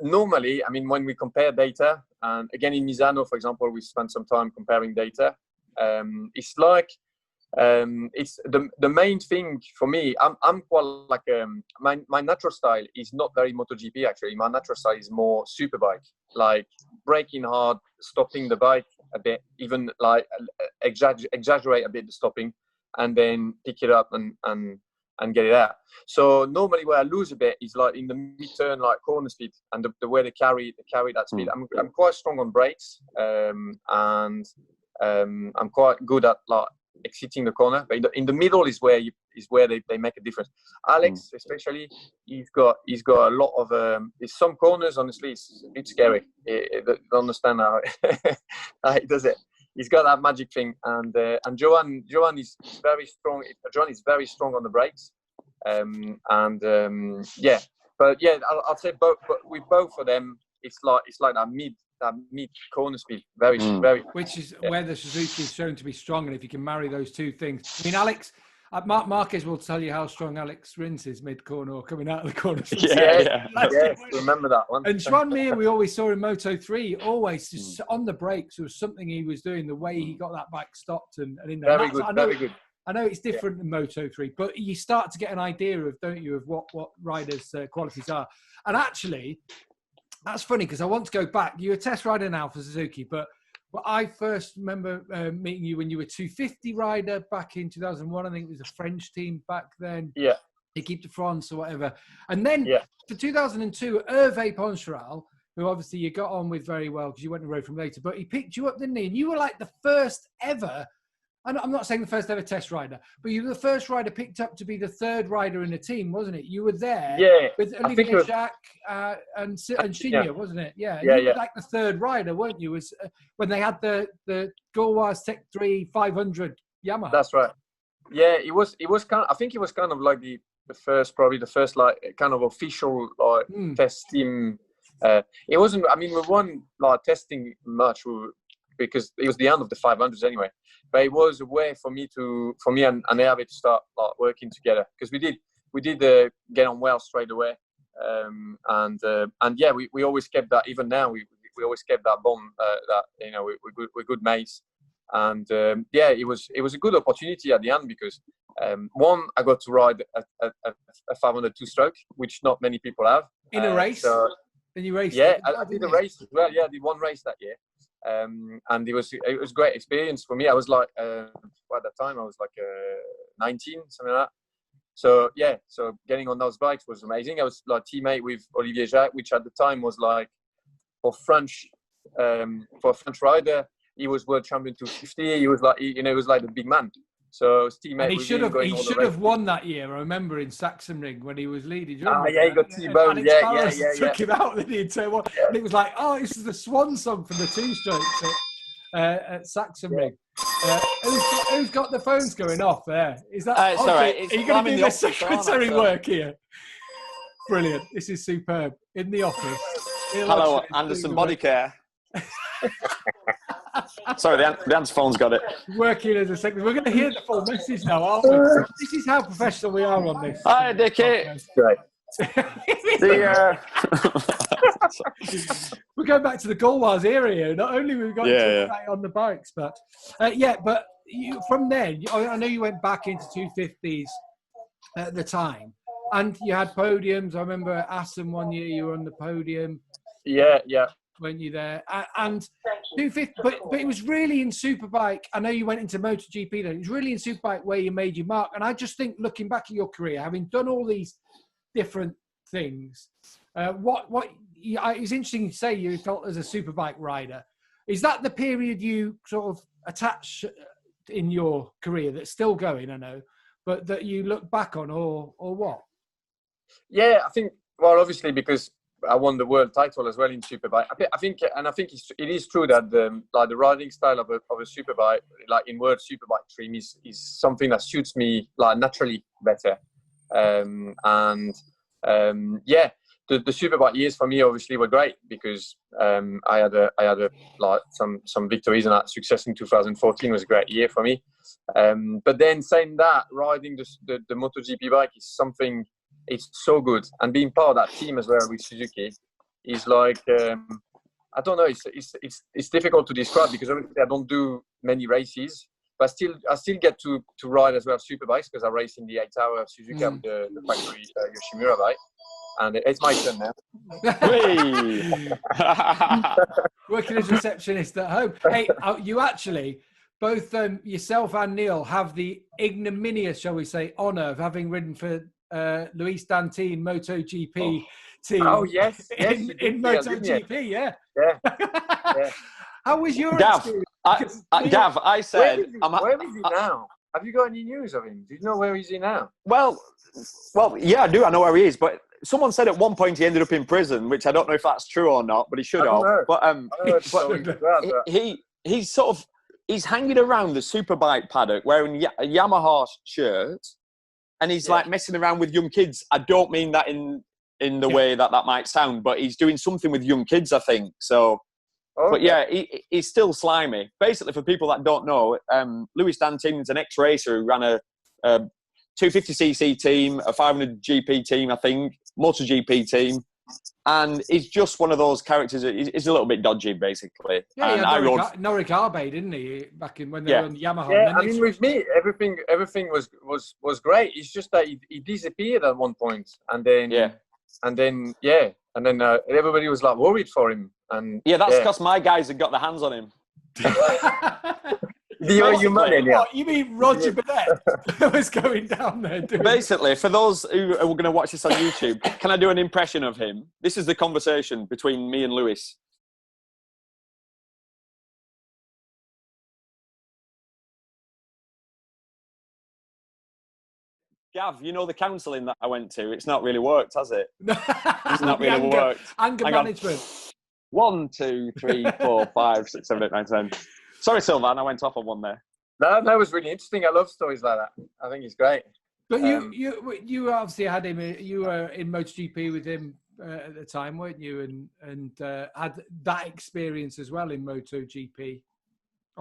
Normally, I mean, when we compare data, and again in Misano, for example, we spent some time comparing data. It's like it's the main thing for me. I'm quite like my natural style is not very MotoGP actually. My natural style is more superbike, like braking hard, stopping the bike a bit, even like exaggerate a bit the stopping, and then pick it up and get it out. So normally where I lose a bit is like in the mid-turn, like corner speed, and the way they carry that speed. I'm quite strong on brakes, and I'm quite good at like exiting the corner, but in the middle is where they make a difference. Alex, especially, he's got a lot of some corners. Honestly, it's a bit scary. I don't understand how he does it. He's got that magic thing, and Johan is very strong. Johan is very strong on the brakes, yeah. But yeah, I'll say both. But with both of them, it's like that mid corner speed, very. Which is where the Suzuki is shown to be strong, and if you can marry those two things. I mean, Alex, Mark Marquez will tell you how strong Alex Rins is mid corner or coming out of the corner. Yeah. Remember that one. And Joan Mir, we always saw in Moto3, always just on the brakes. There was something he was doing, the way he got that bike stopped and in there. Very good. I know it's different in Moto3, but you start to get an idea of, don't you, of what riders' qualities are. And actually, that's funny because I want to go back. You're a test rider now for Suzuki, but I first remember meeting you when you were 250 rider back in 2001. I think it was a French team back then. Yeah. Equipe de France or whatever. And then for 2002, Hervé Poncharal, who obviously you got on with very well because you went and rode from later, but he picked you up, didn't he? And you were like the first ever, and I'm not saying the first ever test rider, but you were the first rider picked up to be the third rider in the team, wasn't it? You were there with Olivier Jacques and Shinya, wasn't it? Yeah. You were like the third rider, weren't you? Was when they had the Gauloise Tech 3 500 Yamaha. That's right. Yeah, it was kind of, I think it was kind of like the first like kind of official like test team. It wasn't, I mean, we weren't like testing much because it was the end of the 500s anyway. But it was a way for me and Hervé to start like working together, because we did get on well straight away, and yeah, we always kept that. Even now, we always kept that bond. That we're good mates, and yeah, it was a good opportunity at the end because one, I got to ride a 500 two-stroke, which not many people have in a race. And you raced? Yeah, I did a race as well. Yeah, I did one race that year. And it was a great experience for me. I was like, at that time, I was like 19, something like that. So yeah, so getting on those bikes was amazing. I was like teammate with Olivier Jacques, which at the time was like for a French rider, he was world champion 250. He was like, he was like the big man. So teammate. And he should have won that year. I remember in Sachsenring when he was leading. He got T-boned. Yeah. Took him out the entire one. And it was like, oh, this is the swan song for the two-strokes at Sachsenring. Who's got the phones going off there? Is that? It's all right. Are you going to do the secretary work here? Brilliant. This is superb. In the office. Hello, Anderson Body Care. Sorry, the answer phone's got it. Working as a secretary. We're going to hear the full message now, aren't we? This is how professional we are on this. Hi, Dickie. Right. We're going back to the Gauloise era here. Not only we've got to back on the bikes, but but you, from then, I know you went back into 250s at the time, and you had podiums. I remember at Assen one year you were on the podium. Yeah. Weren't you there? And 250, but it was really in Superbike. I know you went into MotoGP then. It was really in Superbike where you made your mark. And I just think, looking back at your career, having done all these different things, it's interesting to say you felt as a Superbike rider. Is that the period you sort of attach in your career that's still going? I know, but that you look back on, or what? Yeah, I think. Well, obviously because I won the world title as well in Superbike. I think it is true that the riding style of a Superbike, like in World Superbike trim, is something that suits me like naturally better. The Superbike years for me obviously were great because I had like some victories, and that success in 2014 was a great year for me. But then saying that, riding the MotoGP bike is something. It's so good, and being part of that team as well with Suzuki is like I don't know. It's difficult to describe because obviously I don't do many races, but I still get to ride as well Superbikes because I race in the 8-hour Suzuki with the factory Yoshimura bike, and it's my turn now. Working as receptionist at home. Hey, you actually. Both yourself and Neil have the ignominious, shall we say, honour of having ridden for Luis Dantin MotoGP team. Oh yes, in MotoGP, yeah. How was your Gav, experience? Gav, I said, where is he now? Have you got any news of him? Do you know where is he now? Well, yeah, I do. I know where he is, but someone said at one point he ended up in prison, which I don't know if that's true or not, but he should have. But he's sort of. He's hanging around the Superbike paddock wearing a Yamaha shirt, and he's like messing around with young kids. I don't mean that in the way that might sound, but he's doing something with young kids, I think. So, but yeah, he's still slimy. Basically, for people that don't know, Luis Dantin is an ex-racer who ran a 250cc team, a 500GP team, I think, MotoGP team. And he's just one of those characters. He's a little bit dodgy, basically. Yeah, and Noric Arbe, didn't he? Back in when they were on Yamaha. Yeah, I mean, with me, everything was great. It's just that he disappeared at one point, and then everybody was like worried for him. And that's because my guys had got their hands on him. You mean Roger Burnett was going down there? Basically, for those who are going to watch this on YouTube, can I do an impression of him? This is the conversation between me and Lewis. Gav, you know the counselling that I went to? It's not really worked, has it? It's not really worked. Anger management. 1, 2, 3, 4, 5, 6, 7, 8, 9, 10. Sorry, Sylvain, I went off on one there. No, that was really interesting. I love stories like that. I think it's great. But you obviously had him. You were in MotoGP with him at the time, weren't you? And had that experience as well in MotoGP.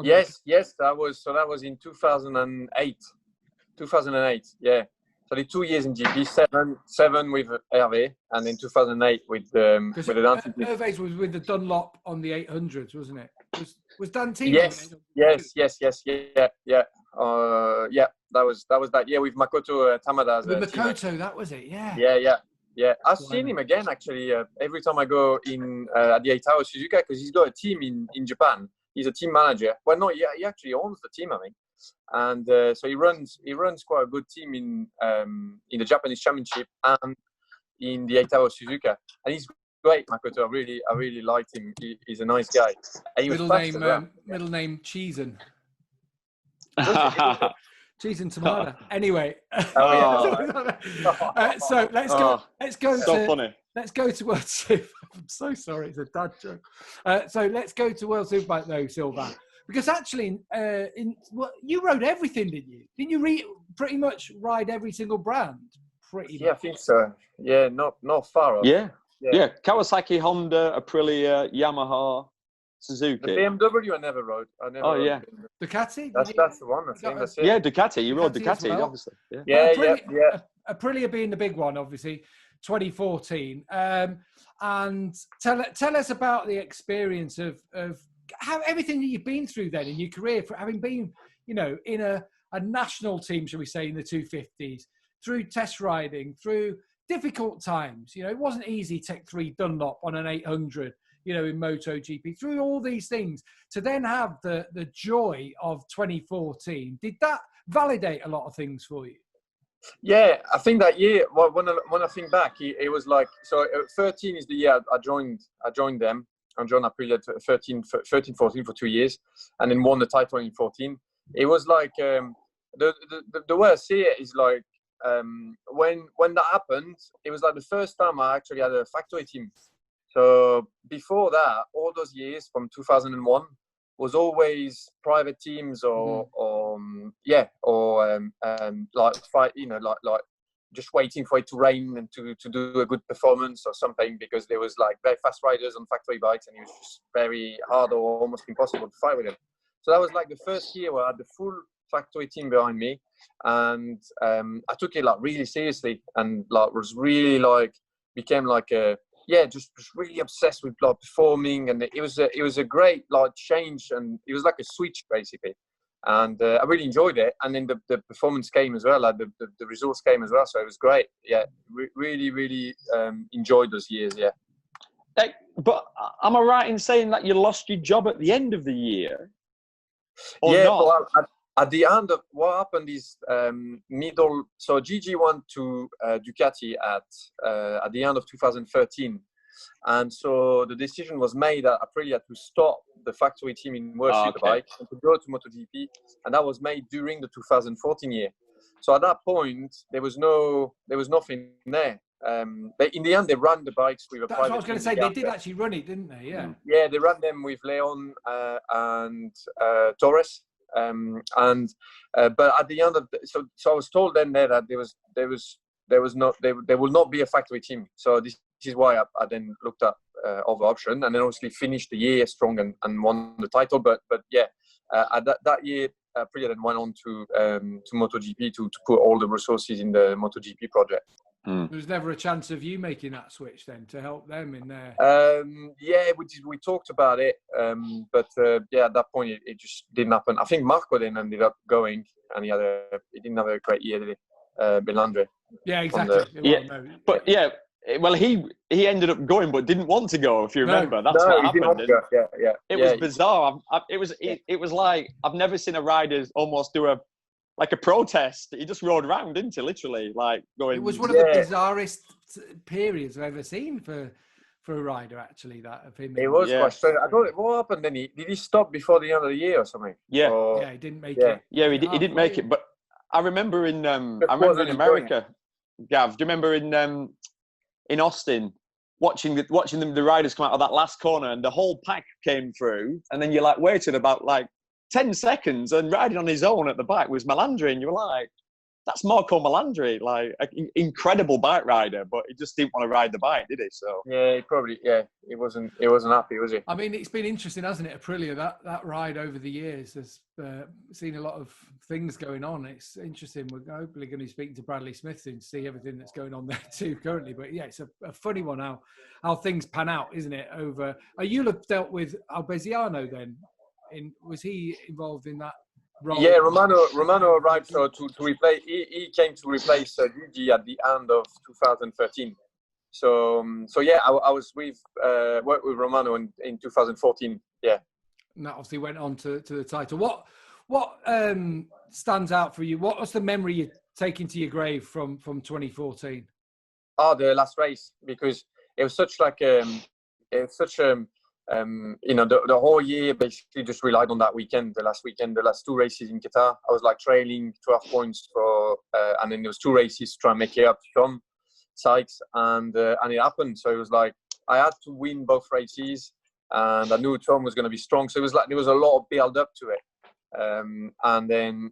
Yes, that was in 2008. 2008, yeah. So the 2 years in GP, seven with Hervé, and in 2008 with the Dantin. Hervé's was with the Dunlop on the 800s, wasn't it? Was Dantin? Yes. Yeah. That was that year with Makoto Tamada. With Makoto, that was it. Yeah. Yeah. I've seen him again actually. Every time I go in at the 8-hour Suzuka, because he's got a team in Japan. He's a team manager. Well, no, he actually owns the team, I think. And so he runs quite a good team in the Japanese Championship and in the 8-hour Suzuka, and he's great, Makoto. I really liked him. He's a nice guy. And he middle name Cheezen. Cheezen Tamada. Anyway, so let's go to World Superbike. I'm so sorry, it's a dad joke. So let's go to World Superbike though, Sylvain. Because actually, you rode everything, didn't you? Didn't you pretty much ride every single brand? Pretty much. I think so. Yeah, not far off. Yeah. Kawasaki, Honda, Aprilia, Yamaha, Suzuki. The BMW I never rode. Oh, yeah. Ducati? That's the one, I think. That's it. Yeah, Ducati. You rode Ducati Ducati, as well. obviously. Yeah. Yeah. Aprilia being the big one, obviously, 2014. And tell us about the experience of how everything that you've been through then in your career, for having been, you know, in a national team, shall we say, in the 250s, through test riding, through difficult times. You know, it wasn't easy, Tech 3 Dunlop on an 800, you know, in MotoGP, through all these things, to then have the joy of 2014. Did that validate a lot of things for you? Yeah, I think that year, well, when I think back, it was like, so 13 is the year I joined them. I joined Aprilia 13, 14 for 2 years, and then won the title in 14. It was like, the way I see it is like, when that happened, it was like the first time I actually had a factory team. So before that, all those years from 2001 was always private teams or like fight, you know, like just waiting for it to rain and to do a good performance or something, because there was like very fast riders on factory bikes and it was just very hard or almost impossible to fight with them. So that was like the first year where I had the full factory team behind me, and I took it like really seriously, and like was really like became like a just really obsessed with like performing, and it was a great like change, and it was like a switch basically, and I really enjoyed it. And then the performance came as well, like the results came as well, so it was great. Yeah, really enjoyed those years. Yeah. But am I right in saying that you lost your job at the end of the year? Or yeah, not? well, at the end of what happened is so Gigi went to Ducati at the end of 2013, and so the decision was made at Aprilia to stop the factory team in World Superbike and to go to MotoGP, and that was made during the 2014 year. So at that point there was nothing there. But in the end, they ran the bikes with a private. That's what I was going to say. They did actually run it, didn't they? Yeah. Yeah, they ran them with Leon and Torres. But at the end of so I was told then there that there will not be a factory team. So this is why I then looked at other option, and then obviously finished the year strong and won the title. But yeah, at that year, Aprilia then went on to MotoGP to put all the resources in the MotoGP project. There was never a chance of you making that switch then to help them in there. We talked about it, but at that point it just didn't happen. I think Marco then ended up going, and he didn't have a great year, did he? Belandre. Yeah, exactly. Well, he ended up going, but didn't want to go. If you remember, that's what happened. It was bizarre. It was like I've never seen a rider almost do a protest. He just rode around, didn't he? Literally, like going. It was one of the bizarrest periods I've ever seen for a rider. Actually, that of him. It was quite strange. I thought, what happened then? Did he stop before the end of the year or something? Yeah, he didn't make it. Yeah, he didn't make it. But I remember in America, Gav. Do you remember in Austin? Watching the riders come out of that last corner, and the whole pack came through, and then you like waited about like 10 seconds, and riding on his own at the back was Melandri, and you were like, that's Marco Melandri, like an incredible bike rider, but he just didn't want to ride the bike, did he? So he wasn't happy, was he? I mean, it's been interesting, hasn't it, Aprilia, that ride over the years has seen a lot of things going on. It's interesting. We're hopefully going to be speaking to Bradley Smith soon to see everything that's going on there too currently. But yeah, it's a funny one how things pan out, isn't it? Over you'll have dealt with Albeziano then. Was he involved in that role? Yeah, Romano arrived to replace. He came to replace Gigi at the end of 2013. So yeah, I was worked with Romano in 2014. Yeah, and that obviously went on to the title. What stands out for you? What's the memory you take into your grave from 2014? Oh, the last race, because it was such the whole year basically just relied on that weekend, the last two races in Qatar. I was like trailing 12 points and then there was two races to try and make it up to Tom Sykes, and it happened. So it was like I had to win both races, and I knew Tom was going to be strong. So it was like there was a lot of build up to it, and then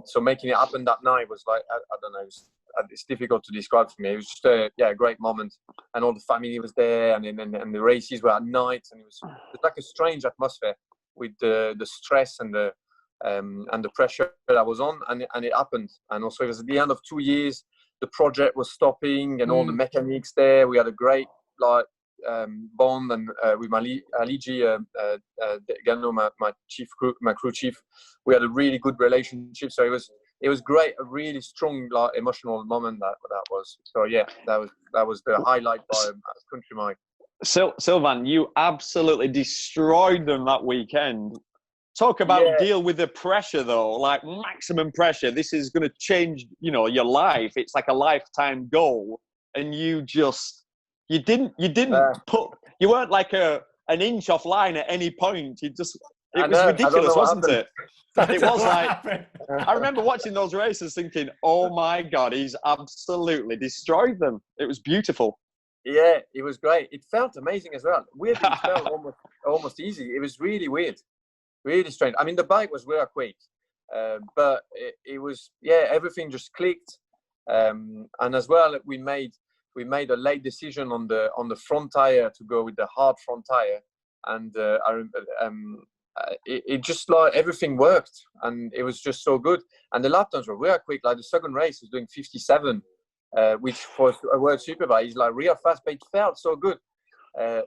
so making it happen that night was like I don't know. it's difficult to describe for me. It was just a great moment, and all the family was there, and the races were at night, and it was like a strange atmosphere with the stress and the pressure that was on, and it happened. And also it was at the end of 2 years, the project was stopping, and all the mechanics there. We had a great bond, and with Aligi Gano, my crew chief, we had a really good relationship. So it was great, a really strong emotional moment that was. So yeah, that was the highlight by Country Mike. Sylvain, you absolutely destroyed them that weekend. Talk about deal with the pressure though, like maximum pressure. This is going to change, your life. It's like a lifetime goal, and you weren't like an inch off line at any point. It was ridiculous, wasn't it? It was like, I remember watching those races thinking, oh my God, he's absolutely destroyed them. It was beautiful. Yeah, it was great. It felt amazing as well. Weirdly, it felt almost easy. It was really weird, really strange. I mean, the bike was real quick, but it was, everything just clicked. And as well, we made a late decision on the front tire to go with the hard front tire, and it just like everything worked, and it was just so good. And the lap times were real quick. Like the second race was doing 57. Which for a World Superbike is like real fast, but it felt so good. I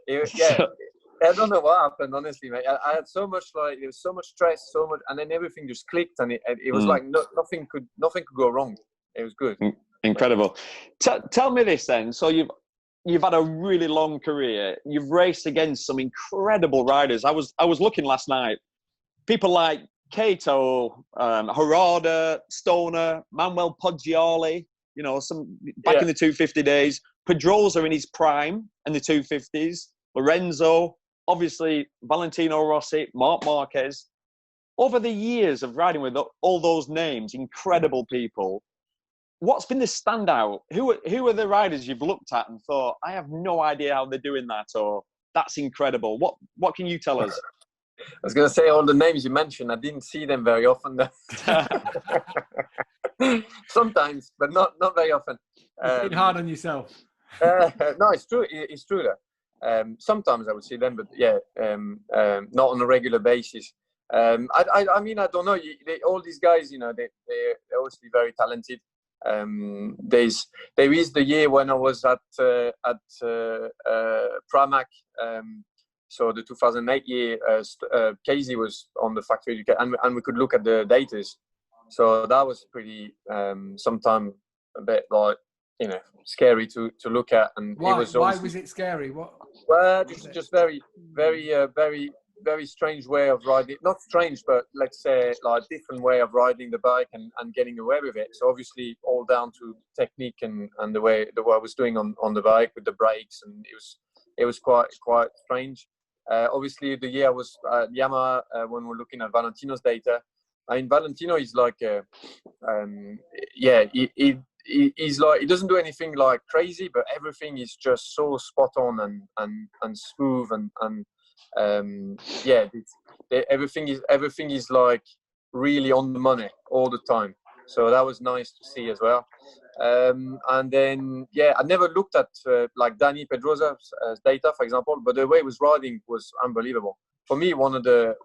don't know what happened, honestly, mate. I had so much there was so much stress, so much, and then everything just clicked, and it was like nothing could go wrong. It was good. Incredible. Tell me this then. So you've had a really long career. You've raced against some incredible riders. I was looking last night. People like Kato, Harada, Stoner, Manuel Poggioli. Some back in the 250 days. Pedrosa in his prime in the 250s. Lorenzo, obviously Valentino Rossi, Marc Marquez. Over the years of riding with all those names, incredible people, what's been the standout? Who are the riders you've looked at and thought, I have no idea how they're doing that, or that's incredible? What can you tell us? I was going to say all the names you mentioned. I didn't see them very often. Sometimes, but not very often. Being hard on yourself. No, it's true. It's true that sometimes I would see them, but not on a regular basis. I mean, I don't know. All these guys, they're obviously very talented. There is the year when I was at Pramac. So the 2008 year, Casey was on the factory, and we could look at the data. So that was pretty, sometimes a bit like, scary to look at. And why? It was Why was it scary? What? Well, just very, very, very, very strange way of riding. Not strange, but let's say like different way of riding the bike and getting away with it. So obviously all down to technique and the way I was doing on the bike with the brakes, and it was quite strange. Obviously, the year I was at Yamaha, when we're looking at Valentino's data, I mean, Valentino is like, he's like, he doesn't do anything like crazy, but everything is just so spot on and smooth everything is like really on the money all the time. So that was nice to see as well. And then, I never looked at like Dani Pedrosa's data, for example, but the way he was riding was unbelievable. For me, one of the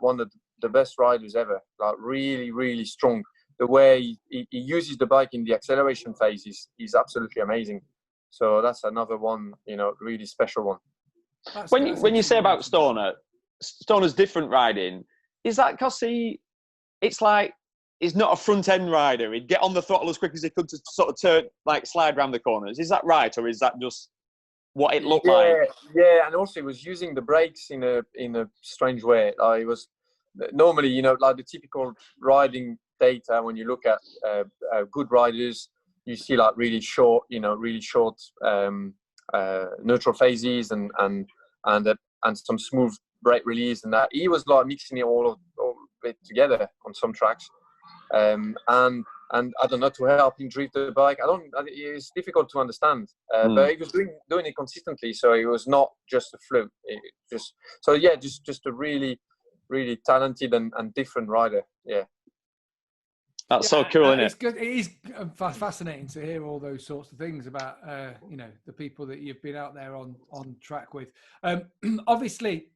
best riders ever, like really, really strong. The way he uses the bike in the acceleration phase is absolutely amazing. So that's another one, really special one. When you say about Stoner's different riding, is that because it's like, he's not a front end rider. He'd get on the throttle as quick as he could to sort of turn, like slide around the corners. Is that right, or is that just what it looked like? Yeah, and also he was using the brakes in a strange way. It was normally, like the typical riding data. When you look at good riders, you see like really short neutral phases and some smooth brake release, and that he was like mixing it all of it together on some tracks. And I don't know, to help him drift the bike. It's difficult to understand, but he was doing it consistently, so it was not just a fluke. Just a really, really talented and different rider. Yeah. That's so cool, isn't it's it? good. It is fascinating to hear all those sorts of things about the people that you've been out there on track with. Obviously,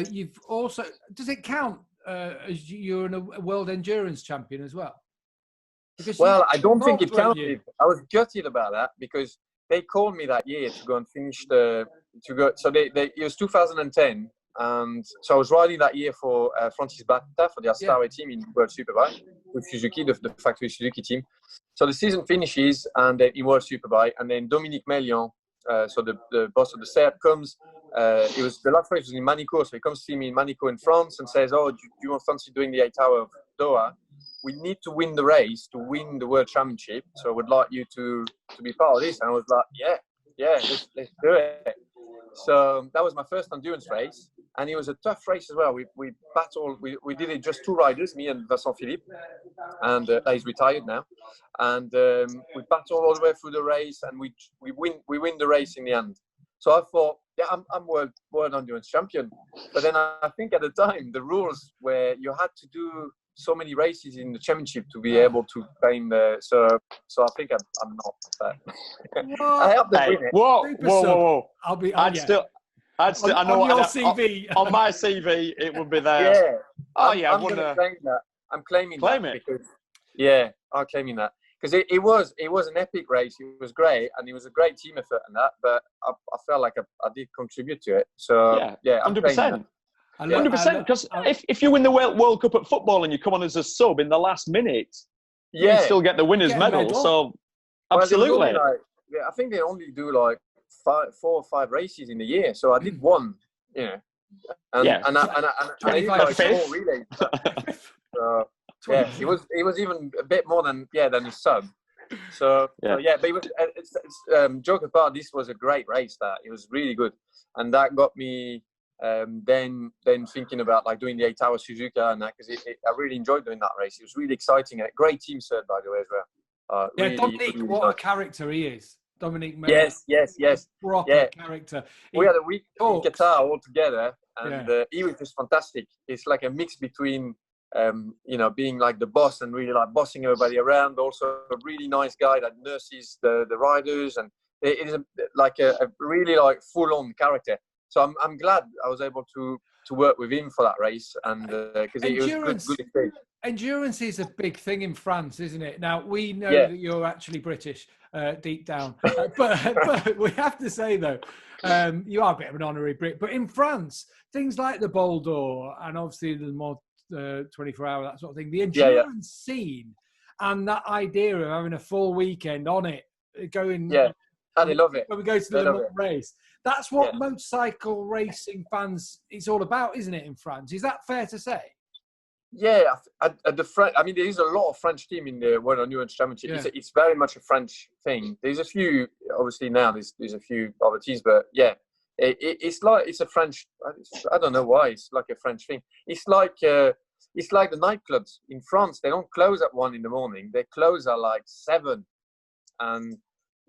you've also, does it count as you're a world endurance champion as well? Well, I don't think it counted. counted. I was gutted about that because they called me that year to go and finish So it was 2010, and so I was riding that year for Francis Batta for the Astara team in World Superbike with Suzuki, the factory Suzuki team. So the season finishes and in World Superbike, and then Dominique Melian, so the boss of the SERP, comes. It was the last race was in Manicourt, so he comes to see me in Manicourt in France and says, "Oh, do you want fancy doing the 8 hour of Doha? We need to win the race to win the World Championship. So I would like you to be part of this." And I was like, yeah, let's do it. So that was my first endurance race, and it was a tough race as well. We battled. We did it just two riders, me and Vincent Philippe, and he's retired now. And we battled all the way through the race, and we win the race in the end. So I thought, yeah, I'm world endurance champion. But then I think at the time the rules were you had to do so many races in the championship to be able to claim the. So I think I'm not. But I helped them win it. Whoa! I'll be. I'd still. I know on your CV. On my CV, it would be there. Yeah. I'm going to claim that. I'm claiming that. Claim it. Because, I'm claiming that. Because it was an epic race. It was great, and it was a great team effort and that. But I felt like I did contribute to it. So yeah, 100%. 100%. Because if you win the World Cup at football and you come on as a sub in the last minute, you still get the winner's medal. So absolutely. I think they only do like 4 or 5 races in a year. So I did one, and I did like 4 relays. So yeah, it was even a bit more than a sub. So but it was joke apart, this was a great race. That it was really good, and that got me then thinking about like doing the 8 hour Suzuka and that, because I really enjoyed doing that race. It was really exciting, and a great team cert, by the way, as well. Dominique, really what a character he is. Dominique Melian. Yes. Proper character. We had a week in Qatar all together, and he was just fantastic. It's like a mix between being like the boss and really like bossing everybody around. Also a really nice guy that nurses the riders, and it is a really like full-on character. So I'm glad I was able to work with him for that race, and because it was good experience. Endurance is a big thing in France, isn't it? Now we know that you're actually British deep down, but we have to say though, you are a bit of an honorary Brit. But in France, things like the Bol d'Or and obviously the more 24 hour, that sort of thing, the endurance scene and that idea of having a full weekend on it, going they love it when we go to the Le Mans race. That's what motorcycle racing fans it's all about, isn't it? In France, is that fair to say? Yeah, I mean, there is a lot of French team in the World Endurance Championship. Yeah. It's very much a French thing. There's a few, obviously now there's a few other teams, but it's a French. I don't know why it's like a French thing. It's like the nightclubs in France. They don't close at 1 a.m. They close at like 7, and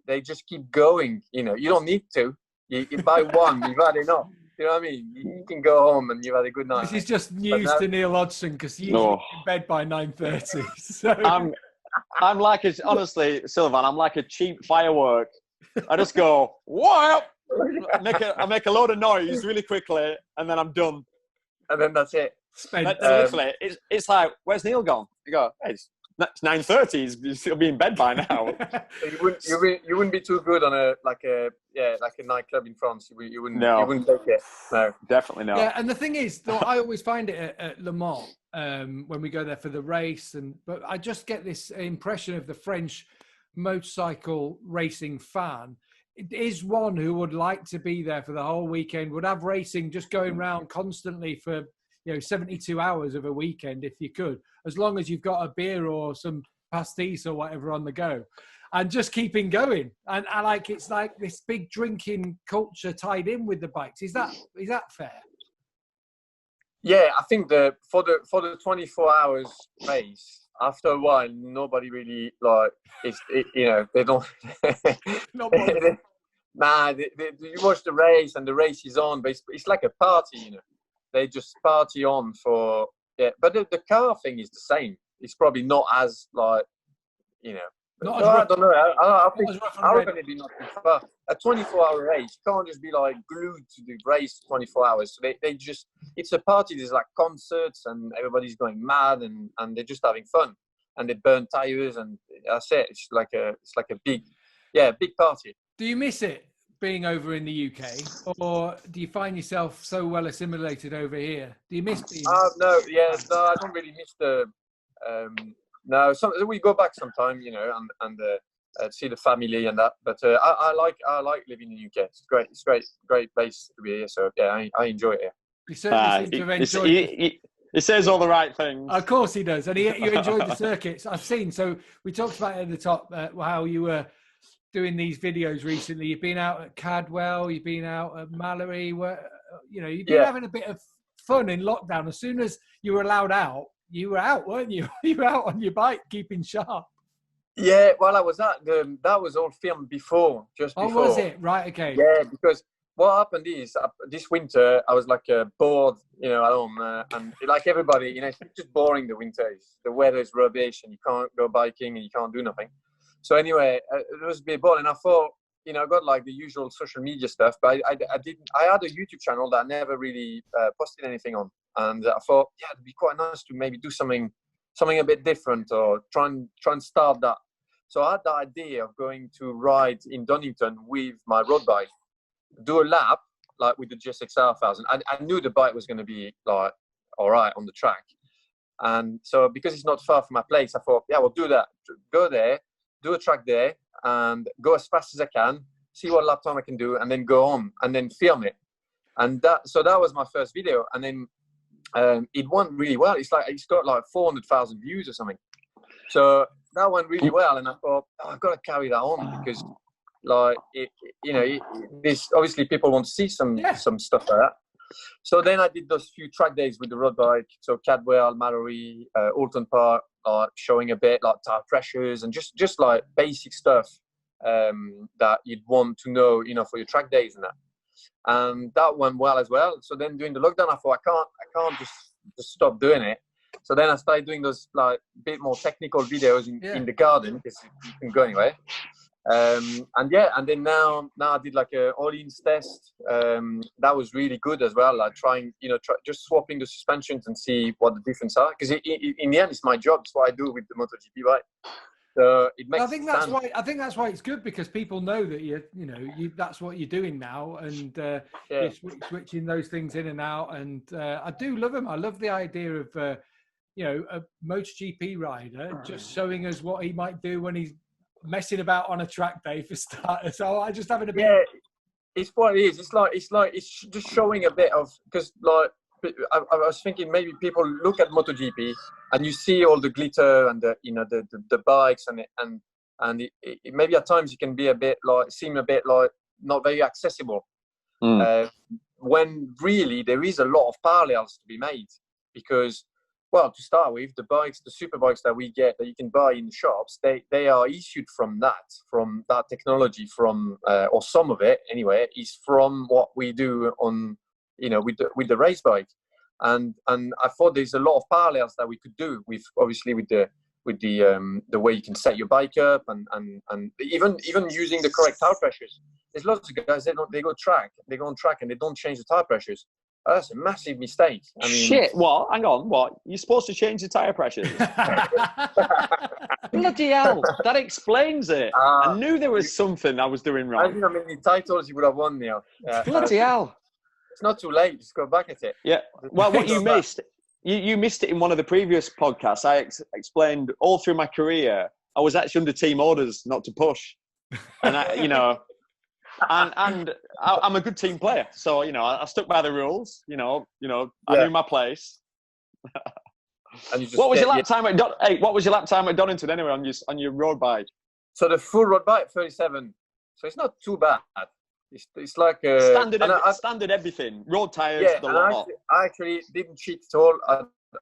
they just keep going. You don't need to. You buy one, you've had enough. You know what I mean? You can go home and you've had a good night. This is just news to Neil Hodgson because he's in bed by 9:30. So I'm like honestly, Sylvain, I'm like a cheap firework. I just go, what? I make a load of noise really quickly, and then I'm done. And then that's it. Literally, it's like, where's Neil gone? You go, hey, it's 9:30. He'll be in bed by now. You wouldn't be too good on a nightclub in France. You wouldn't take it. No, definitely not. Yeah, and the thing is, though, I always find it at Le Mans when we go there for the race, but I just get this impression of the French motorcycle racing fan. It is one who would like to be there for the whole weekend. Would have racing just going round constantly for 72 hours of a weekend if you could, as long as you've got a beer or some pastis or whatever on the go, and just keeping going. And I like it's like this big drinking culture tied in with the bikes. Is that fair? Yeah, I think for the 24 hours race, after a while, nobody really they don't. You watch the race and the race is on, but it's like a party, They just party on but the car thing is the same. it's probably not as like, you know. Not I as don't know. I think rough and I ready. reckon it'd be not too far. A 24-hour race, you can't just be like glued to the race 24 hours. So they just, it's a party. There's like concerts and everybody's going mad and they're just having fun. And they burn tires and that's it. It's like a big party. Do you miss it being over in the UK, or do you find yourself so well assimilated over here? Do you miss being? No, I don't really miss the. No, we go back sometime, you know, and see the family and that. But I like living in the UK. It's great. It's great place to be here. So yeah, I enjoy it here. You certainly seem to have enjoyed. He says all the right things. Of course he does, and you enjoyed the circuits. I've seen. So we talked about it at the top how you were doing these videos recently. You've been out at Cadwell. You've been out at Mallory. Where you've been having a bit of fun in lockdown. As soon as you were allowed out, you were out, weren't you? You were out on your bike, keeping sharp. Yeah, well, I was at that was all filmed before, just before. Oh, was it? Right, okay. Yeah, because what happened is this winter I was like bored, you know, at home, and like everybody, you know, it's just boring. The winter, the weather is rubbish, and you can't go biking and you can't do nothing. So anyway, it was a bit boring. And I thought, you know, I got like the usual social media stuff, but I had a YouTube channel that I never really posted anything on. And I thought, yeah, it'd be quite nice to maybe do something a bit different or try and start that. So I had the idea of going to ride in Donington with my road bike, do a lap like with the GSV-RR 1000. I knew the bike was going to be like all right on the track, and so because it's not far from my place, I thought, yeah, we'll do that. Go there, do a track there, and go as fast as I can, see what lap time I can do, and then go on and then film it. And that was my first video, and then. It went really well. It's got like 400,000 views or something. So that went really well, and I thought, I've got to carry that on because, like, this obviously people want to see some stuff like that. So then I did those few track days with the road bike. So Cadwell, Mallory, Alton Park, showing a bit like tire pressures and just like basic stuff that you'd want to know, you know, for your track days and that. And that went well as well. So then during the lockdown, I thought I can't just stop doing it. So then I started doing those like bit more technical videos in the garden because you can go anywhere. And then now I did like a all-ins test. That was really good as well. Like trying, just swapping the suspensions and see what the difference are. Because in the end, it's my job. It's what I do with the MotoGP bike. So it makes. I think that's why it's good because people know that that's what you're doing now, and you're switching those things in and out. And I do love them. I love the idea of a MotoGP rider just showing us what he might do when he's messing about on a track day for starters. So I just having a bit. Yeah, it's what it is. It's just showing a bit of, because like I was thinking maybe people look at MotoGP and you see all the glitter and the bikes and it maybe at times it can be seem a bit like not very accessible. When really there is a lot of parallels to be made, because, well, to start with, the super bikes that we get that you can buy in the shops, they are issued from that technology, or some of it anyway, is from what we do on, with the race bike. And I thought there's a lot of parallels that we could do with, obviously, with the way you can set your bike up and even using the correct tire pressures. There's lots of guys, they go on track and they don't change the tire pressures. That's a massive mistake. I mean, shit, what? Hang on, what? You're supposed to change the tyre pressures? Bloody hell, that explains it. I knew there was something I was doing wrong. I think how many titles you would have won, Neil. Bloody hell. It's not too late, just go back at it. Yeah, well, what you missed, you missed it in one of the previous podcasts. I explained all through my career, I was actually under team orders not to push. And And I'm a good team player, so I stuck by the rules. I knew my place. What was your lap time at Donington anyway on your road bike? So the full road bike 37. So it's not too bad. It's like standard everything. Road tires. Yeah, and I actually didn't cheat at all.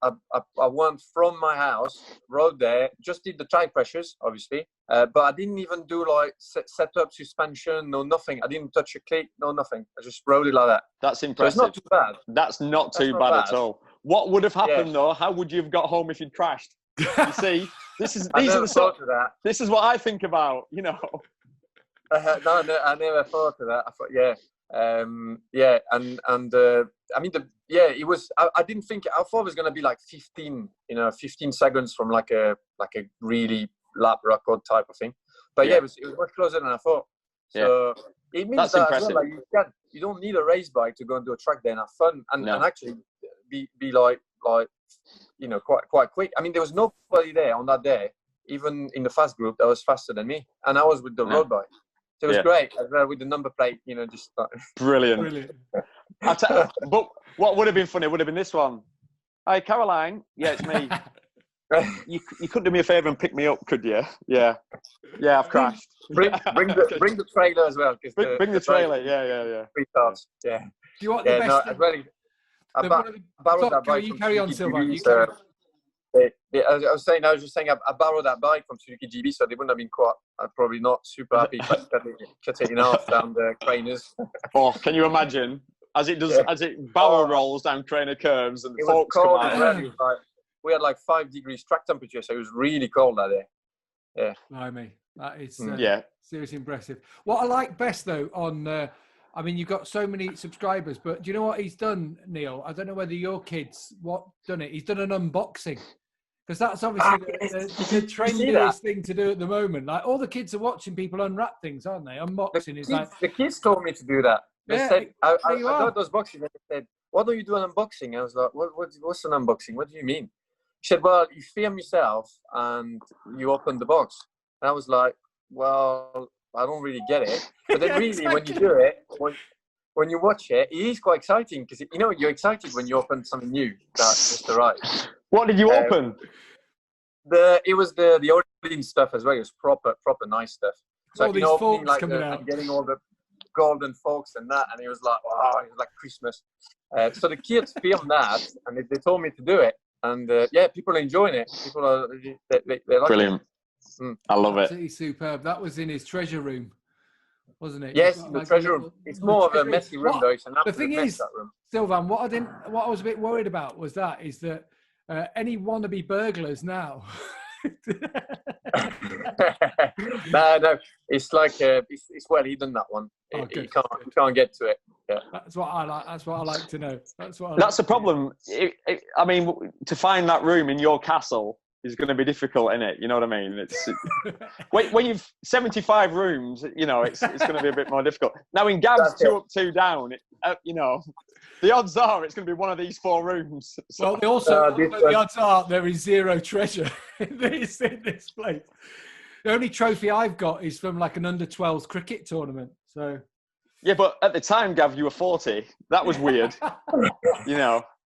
I went from my house, rode there, just did the tire pressures, obviously, but I didn't even do like set up suspension, no nothing. I didn't touch a click, no nothing. I just rode it like that. That's impressive. So it's not too bad. That's not too bad at all. What would have happened though? How would you have got home if you'd crashed? You see, this is this is what I think about. You know. No, I never thought of that. I thought, I mean, it was. I didn't think. I thought it was going to be like 15 seconds from like a really lap record type of thing. But it was much closer than I thought. So it means that as well, like you don't need a race bike to go and do a track day and have fun and actually be like quite quick. I mean, there was nobody there on that day, even in the fast group, that was faster than me, and I was with the road bike. So it was great as well with the number plate, just brilliant. But what would have been funny would have been this one. Hi, Caroline. Yeah, it's me. You couldn't do me a favour and pick me up, could you? Yeah, I've crashed. Bring the trailer as well. Bring the trailer. Yeah. 3 cars. Yeah. Do you want the best? I borrowed that bike. You carry on, Sylvain. I was just saying, I borrowed that bike from Suzuki GB, so they wouldn't have been probably not super happy if I cut it in half down the trainers. Oh, can you imagine? As it barrel rolls down trainer curves and the forks come out. We had like 5 degrees track temperature, so it was really cold that day. Yeah. Blimey. That is seriously impressive. What I like best, though, I mean, you've got so many subscribers, but do you know what he's done, Neil? I don't know whether your kids done it. He's done an unboxing. Because that's obviously the trendiest thing to do at the moment. Like, all the kids are watching people unwrap things, aren't they? Unboxing is like... The kids told me to do that. They said, I got those boxes, and they said, why don't you do an unboxing? I was like, what's an unboxing? What do you mean? She said, well, you film yourself and you open the box. And I was like, well, I don't really get it. But then when you do it, when you watch it, it is quite exciting because, you're excited when you open something new that's just arrived. What did you open? It was the Odin stuff as well. It was proper nice stuff. So all these forks like coming out. And getting all the golden forks and that, and it was like, wow, it was like Christmas. So the kids filmed that, and they told me to do it. And people are enjoying it. People are they like brilliant. It. I love it. Absolutely superb. That was in his treasure room, wasn't it? Yes, the treasure room. It's more of a messy room, though. It's an absolute mess, that room. Sylvain, what I was a bit worried about is that any wannabe burglars now. No, it's like it's well hidden, that one. You can't get to it. Yeah. That's what I like. That's what I like to know. That's the problem. I mean, to find that room in your castle is going to be difficult, isn't it? You know what I mean? It's when you've 75 rooms, it's going to be a bit more difficult. Now in Gav's 2 up, 2 down, the odds are it's going to be one of these 4 rooms. So. Well, the odds are there is 0 treasure in this place. The only trophy I've got is from like an under-12s cricket tournament. So. Yeah, but at the time, Gav, you were 40. That was weird.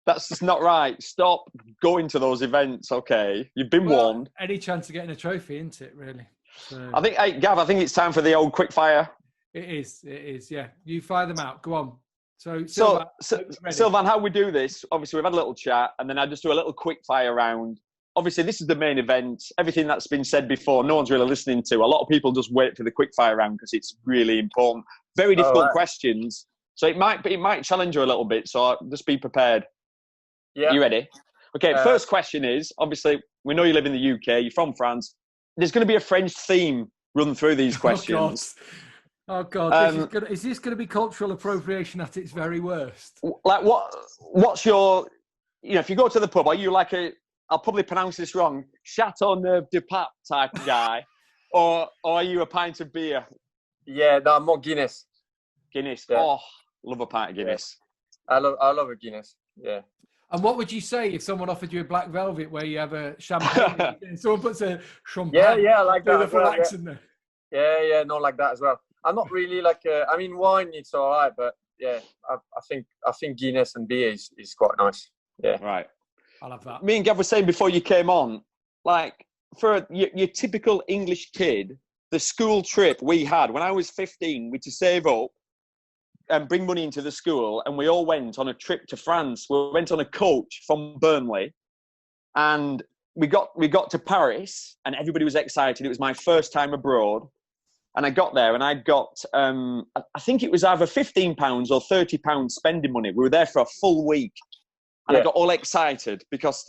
That's just not right. Stop going to those events, okay? You've been warned. Any chance of getting a trophy, isn't it, really? So, Gav, I think it's time for the old quick fire. It is, yeah. You fire them out. Go on. So Sylvain, how we do this, obviously we've had a little chat, and then I just do a little quick fire round. Obviously, this is the main event. Everything that's been said before, no one's really listening to. A lot of people just wait for the quick fire round because it's really important. Very difficult questions. So it might challenge you a little bit, so just be prepared. Yeah. You ready? Okay, first question is, obviously, we know you live in the UK, you're from France. There's going to be a French theme run through these questions. Oh, God. Is this going to be cultural appropriation at its very worst? Like, what's your... if you go to the pub, are you like I'll probably pronounce this wrong, Chateauneuf du Pape type of guy? or are you a pint of beer? Yeah, no, I'm more Guinness. Guinness. Yeah. Oh, love a pint of Guinness. Yeah. I love a Guinness. Yeah. And what would you say if someone offered you a black velvet where you have a champagne and someone puts a champagne? Yeah, I like that. The full accent there. Yeah, not like that as well. I'm not really like wine, it's all right, but yeah, I think Guinness and beer is quite nice. Yeah. Right. I love that. Me and Gav were saying before you came on, like for your typical English kid, the school trip we had when I was 15, we had to save up and bring money into the school, and we all went on a trip to France. We went on a coach from Burnley, and we got to Paris, and everybody was excited. It was my first time abroad, and I got there, and I got I think it was either £15 or £30 spending money. We were there for a full week, and I got all excited because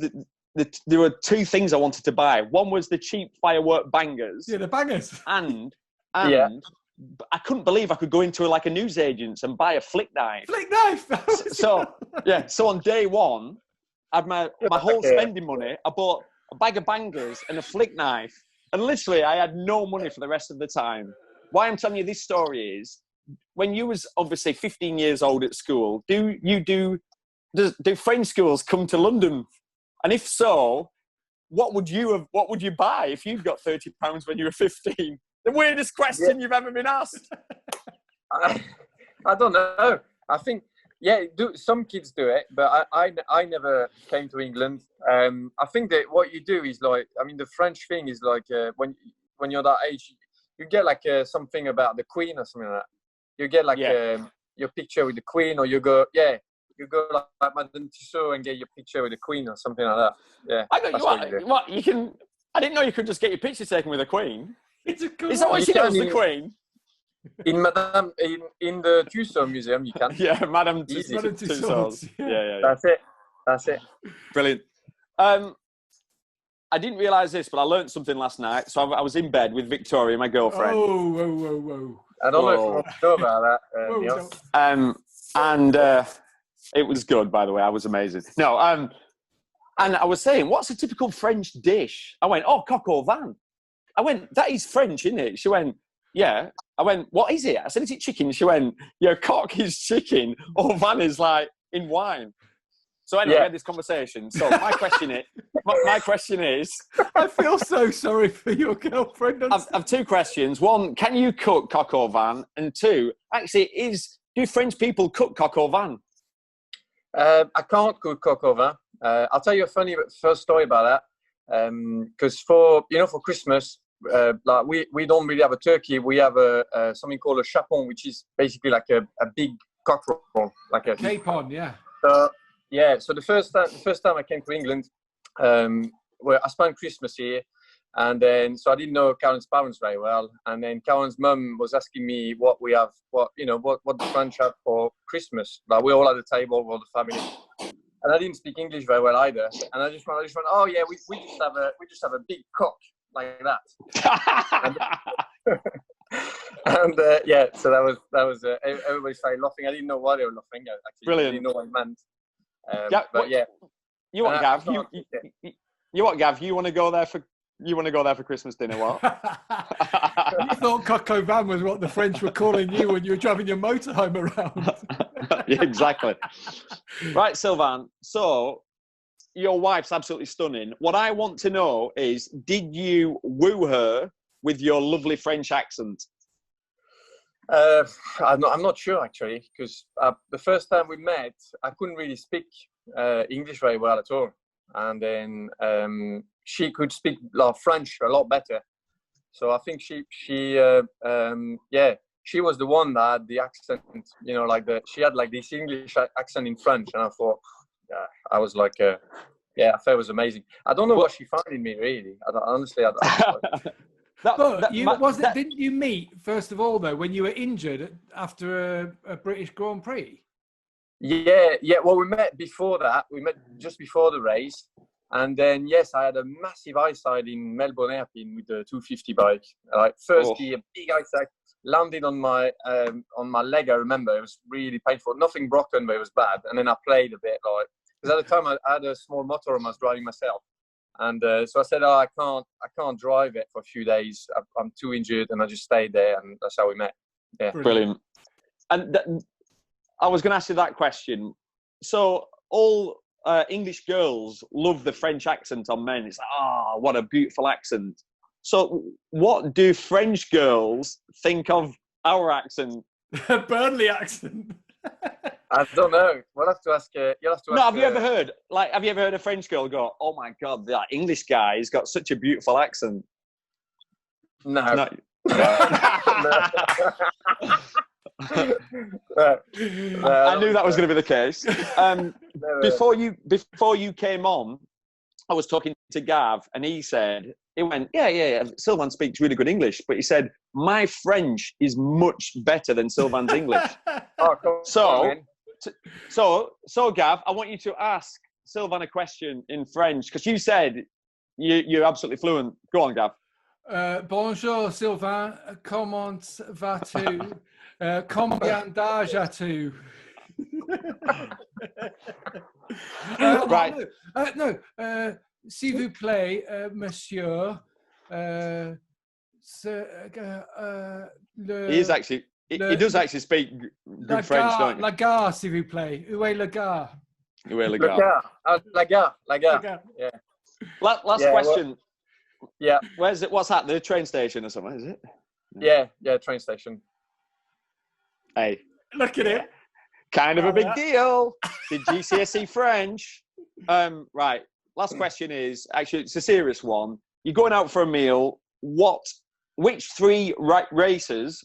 there were two things I wanted to buy. One was the cheap firework bangers. Yeah, the bangers. And I couldn't believe I could go into like a newsagent's and buy a flick knife. Flick knife. So on day one, I had my whole spending money. I bought a bag of bangers and a flick knife, and literally I had no money for the rest of the time. Why I'm telling you this story is, when you was obviously 15 years old at school, do French schools come to London? And if so, what would you buy if you've got £30 when you were 15? The weirdest question you've ever been asked. I don't know. I think, some kids do it, but I never came to England. I think that what you do is like, I mean, the French thing is like when you're that age, you get like something about the Queen or something like that. You get like your picture with the Queen, or you go like Madame Tussauds and get your picture with the Queen or something like that. Yeah. I didn't know you could just get your picture taken with the Queen. It's a cool. Is that what she does, the Queen? In the Tussauds Museum, you can. Yeah, Madame Tussauds. Yeah. That's it. Brilliant. I didn't realise this, but I learnt something last night. So I was in bed with Victoria, my girlfriend. Whoa. I don't know if you want to know about that. And it was good, by the way. I was amazing. No, and I was saying, what's a typical French dish? I went, coq au vin. I went, that is French, isn't it? She went, yeah. I went, what is it? I said, is it chicken? She went, yeah, coq is chicken, au vin is like in wine. So anyway, we had this conversation. So my question is, I feel so sorry for your girlfriend. I've two questions. One, can you cook coq au vin? And two, actually, do French people cook coq au vin? I can't cook coq au vin. I'll tell you a funny first story about that. Because for Christmas, like we don't really have a turkey. We have something called a chapon, which is basically like a big cockerel, like a capon. Yeah. So the first time I came to England, where I spent Christmas here, and then so I didn't know Karen's parents very well, and then Karen's mum was asking me what the French have for Christmas. Like we all at the table, all the family, and I didn't speak English very well either, and I just went, oh yeah, we just have a big cock like that. So that was everybody started laughing. I didn't know why they were laughing. Actually, brilliant. I didn't know what it meant. You want Gav? You want Gav? You want to go there for Christmas dinner? What? You thought coq au vin was what the French were calling you when you were driving your motorhome around. Yeah, exactly. Right, Sylvain. So your wife's absolutely stunning. What I want to know is, did you woo her with your lovely French accent? I'm not sure actually, because the first time we met, I couldn't really speak English very well at all, and then she could speak French a lot better. So I think she was the one that had the accent, she had like this English accent in French, and I thought, I was like, I thought it was amazing. I don't know what she found in me really. Honestly, I don't. Didn't you meet first of all though when you were injured after a British Grand Prix? Yeah. Well, we met before that. We met just before the race, and then I had a massive eyesight in Melbourne Airpin with the 250 bike. Like firstly, a big eyesight landed on my leg. I remember it was really painful. Nothing broken, but it was bad. And then I played a bit, because at the time I had a small motorhome I was driving myself. And so I said, I can't drive it for a few days. I'm too injured, and I just stayed there, and that's how we met. Yeah, brilliant. And I was going to ask you that question. So all English girls love the French accent on men. It's like, what a beautiful accent. So what do French girls think of our accent? Burnley accent. I don't know. We'll have to ask. You'll have to ask. No, have you ever heard a French girl go, "Oh my God, that English guy has got such a beautiful accent"? No. No. I knew that was going to be the case. Before you came on, I was talking to Gav, and he went, yeah, Sylvain speaks really good English, but he said, my French is much better than Sylvain's English. So Gav, I want you to ask Sylvain a question in French because you said you're absolutely fluent. Go on, Gav. Bonjour Sylvain, comment vas-tu? Combien d'âge as-tu? Right. No. S'il vous plaît, monsieur. He does actually speak good French, don't he? La gare, s'il vous plaît. Où est la gare? Où est la La gare? gare. Yeah. Last Yeah, question. Well, yeah. Where's it? What's that? The train station or something? Is it? Yeah. Train station. Hey, look at it. Kind of a big deal. Did GCSE French? Right. Last question is actually it's a serious one. You're going out for a meal. Which three riders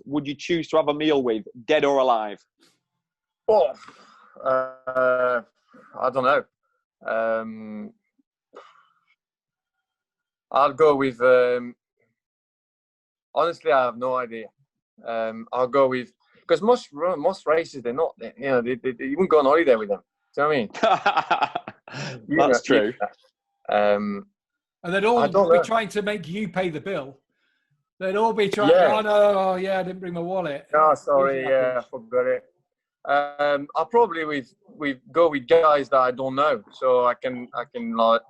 would you choose to have a meal with, dead or alive? Oh, I don't know. I'll go with. Honestly, I have no idea. I'll go with because most races they're not. You know, you wouldn't go on holiday with them. Do you know what I mean? That's true. And they'd all be trying to make you pay the bill. They'd all be trying. Yeah. Oh no! Oh yeah, I didn't bring my wallet. Oh, sorry. Yeah, I forgot it. I'll probably go with guys that I don't know, so I can like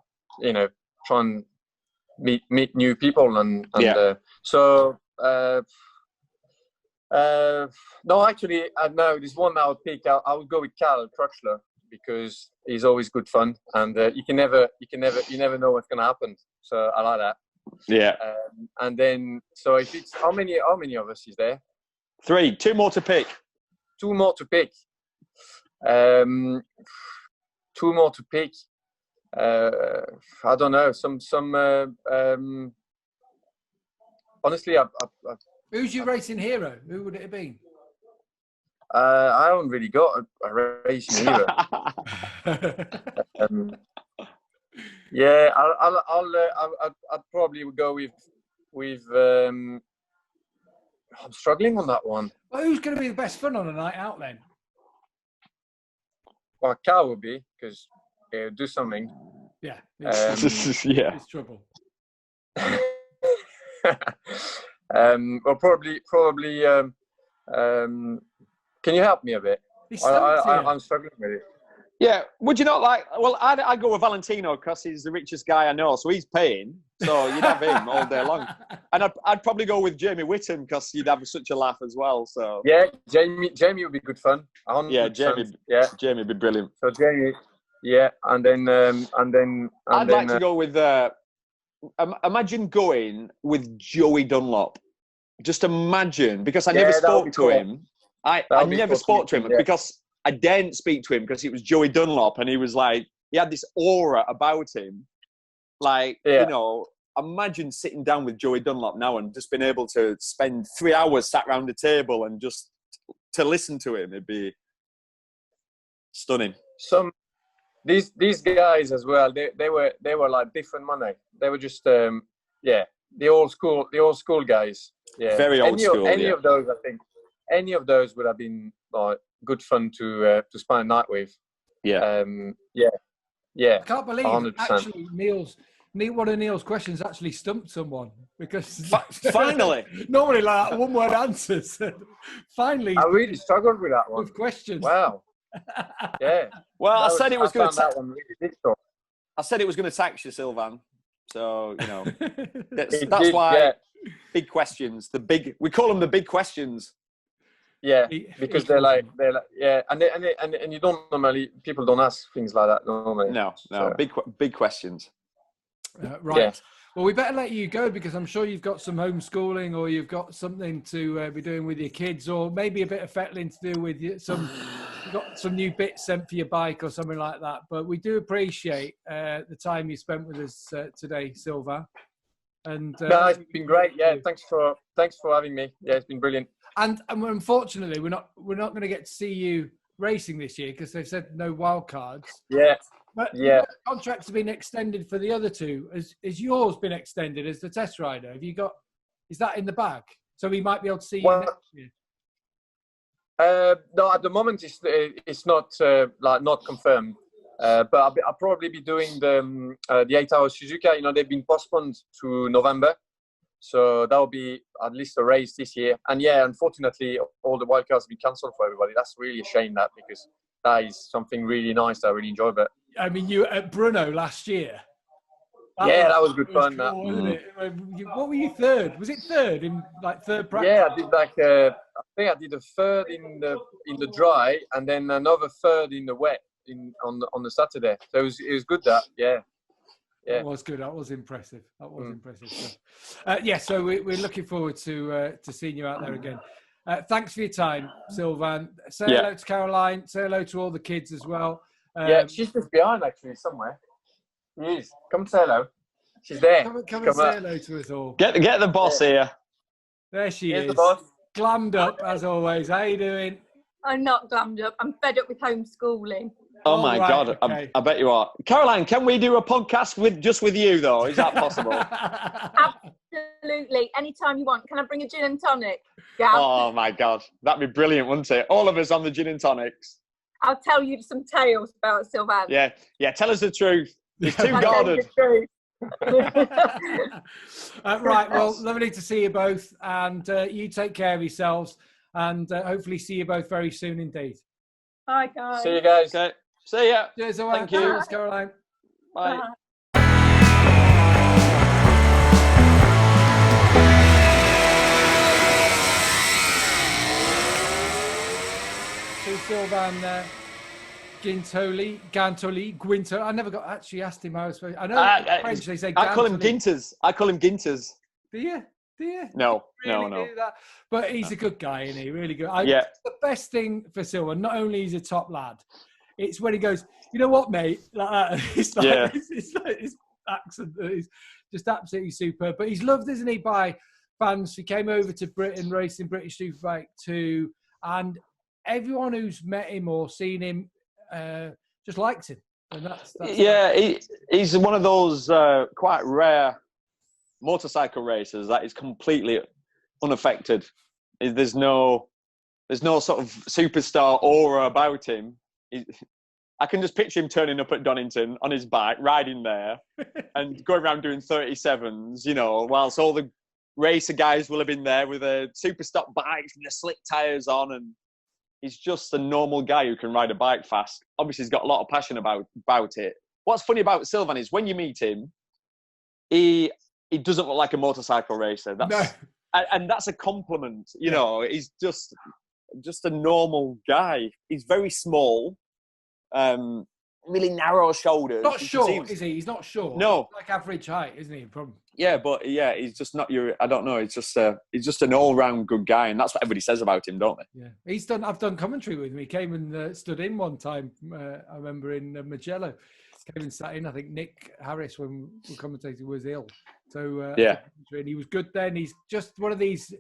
try and meet new people and so. No, actually, no. There's one I would pick. I would go with Cal Crutchlow because he's always good fun, and you never know what's gonna happen. So I like that. Yeah. And then, so if it's how many of us is there? 3. 2 more to pick. 2 more to pick. 2 more to pick. I don't know. Some. Honestly, Who's your racing hero? Who would it have been? I haven't really got a racing hero. Yeah, I'll probably go with. I'm struggling on that one. Well, who's going to be the best fun on a night out then? Well, Cal will be because he'll do something. Yeah. It's trouble. Well, probably. Can you help me a bit? I'm struggling with it. Yeah, would you not like? Well, I'd go with Valentino because he's the richest guy I know, so he's paying. So you'd have him all day long, and I'd probably go with Jamie Whittam because you'd have such a laugh as well. So yeah, Jamie would be good fun. 100%. Yeah, Jamie would be brilliant. So Jamie, yeah, and then I'd like to go with. Imagine going with Joey Dunlop. Just imagine, because I never spoke to him. I never spoke to him because I daren't speak to him because it was Joey Dunlop, and he was like, he had this aura about him. Like, imagine sitting down with Joey Dunlop now and just being able to spend 3 hours sat around the table and just to listen to him. It'd be stunning. These guys as well. They were like different money. They were just the old school guys. Yeah, very old school. Any of those, I think, any of those would have been like good fun to spend a night with. Yeah. Yeah. I can't believe 100%. actually one of Neil's questions actually stumped someone because finally, normally like one word answers. Finally, I really struggled with that one. With questions. Wow. Yeah. Well, I said it was going to. That one really difficult. I said it was going to tax you, Sylvain. So that's why. Yeah. Big questions. We call them the big questions. Yeah, because they're like and you don't normally, people don't ask things like that normally. No, so. Big questions. Right. Yeah. Well, we better let you go because I'm sure you've got some homeschooling or you've got something to be doing with your kids, or maybe a bit of fettling to do with you. You've got some new bits sent for your bike or something like that. But we do appreciate the time you spent with us today, Sylvain. And no, it's been great. Yeah, thanks for having me. Yeah, it's been brilliant. And unfortunately, we're not going to get to see you racing this year because they've said no wild cards. Yeah. But the contracts have been extended for the other two. Has yours been extended as the test rider? Have you got? Is that in the bag? So we might be able to see you next year. No, at the moment it's not not confirmed. But I'll probably be doing the 8-hour Suzuki. You know, they've been postponed to November. So that'll be at least a race this year. And yeah, unfortunately, all the wildcards have been cancelled for everybody. That's really a shame, that, because that is something really nice that I really enjoy. But I mean, you were at Brno last year. That was good fun. Cool, wasn't it? What were you third? Was it third in like third practice? Yeah, I did I think I did a third in the dry, and then another third in the wet on the Saturday. So it was good. Yeah. That was good. That was impressive. Impressive. So we're looking forward to seeing you out there again. Thanks for your time, Sylvain. Say hello to Caroline. Say hello to all the kids as well. She's just behind actually somewhere. She is. Come say hello. She's there. Come and say hello to us all. Get the boss here. There she is. The boss. Glammed up as always. How you doing? I'm not glammed up. I'm fed up with homeschooling. Oh my God! Okay. I bet you are. Caroline, can we do a podcast with you though? Is that possible? Absolutely. Anytime you want. Can I bring a gin and tonic? Gav? Oh my God, that'd be brilliant, wouldn't it? All of us on the gin and tonics. I'll tell you some tales about Sylvain. Yeah. Tell us the truth. It's too I'll tell you guarded. the truth. Right. Well, lovely to see you both, and you take care of yourselves, and hopefully see you both very soon indeed. Bye, guys. See you guys. Okay. See ya. Cheers, Thank you. Cheers, Caroline. Bye. So Sylvain Guintoli. I never got actually asked him how I was supposed. I know in French they say. I call him Ginters. Do you? No, really no. do that? But he's a good guy, isn't he? Really good. Yeah. The best thing for Sylvain, not only he's a top lad, it's when he goes, you know what, mate? Like that. It's like his accent is just absolutely superb. But he's loved, isn't he, by fans. He came over to Britain racing British Superbike 2, and everyone who's met him or seen him just likes him. And that's he's one of those quite rare motorcycle racers that is completely unaffected. There's no sort of superstar aura about him. I can just picture him turning up at Donington on his bike, riding there, and going around doing 37s, you know, whilst all the racer guys will have been there with their super stock bikes and their slick tyres on, and he's just a normal guy who can ride a bike fast. Obviously, he's got a lot of passion about it. What's funny about Sylvain is when you meet him, he doesn't look like a motorcycle racer. And that's a compliment. You know, he's just a normal guy. He's very small, really narrow shoulders. Not short, is he? He's not short. No, like average height, isn't he? Probably. Yeah, but he's just not your. I don't know. He's just an all-round good guy, and that's what everybody says about him, don't they? Yeah, I've done commentary with him. He came and stood in one time. I remember in Mugello. Came and sat in. I think Nick Harris, when the commentator, was ill. So and he was good then. He's just one of these.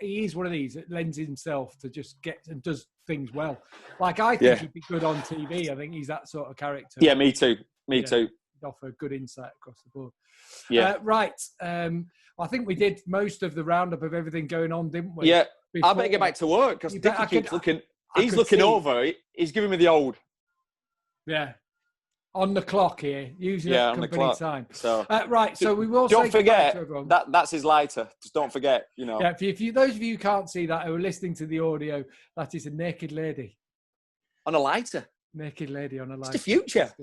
He is one of these that lends himself to just get and does things well. Like I think he'd be good on TV. I think he's that sort of character. Yeah, me too. Me too. He'd offer good insight across the board. Yeah. Right. I think we did most of the roundup of everything going on, didn't we? Yeah. I better get back to work because Dickie keeps looking. He's looking over. He's giving me the old. Yeah. On the clock here, using company time. So right, so we will. Don't forget that's his lighter. Just don't forget, you know. Yeah, if you those of you who can't see that who are listening to the audio, that is a naked lady on a lighter. Naked lady on a lighter. It's the future.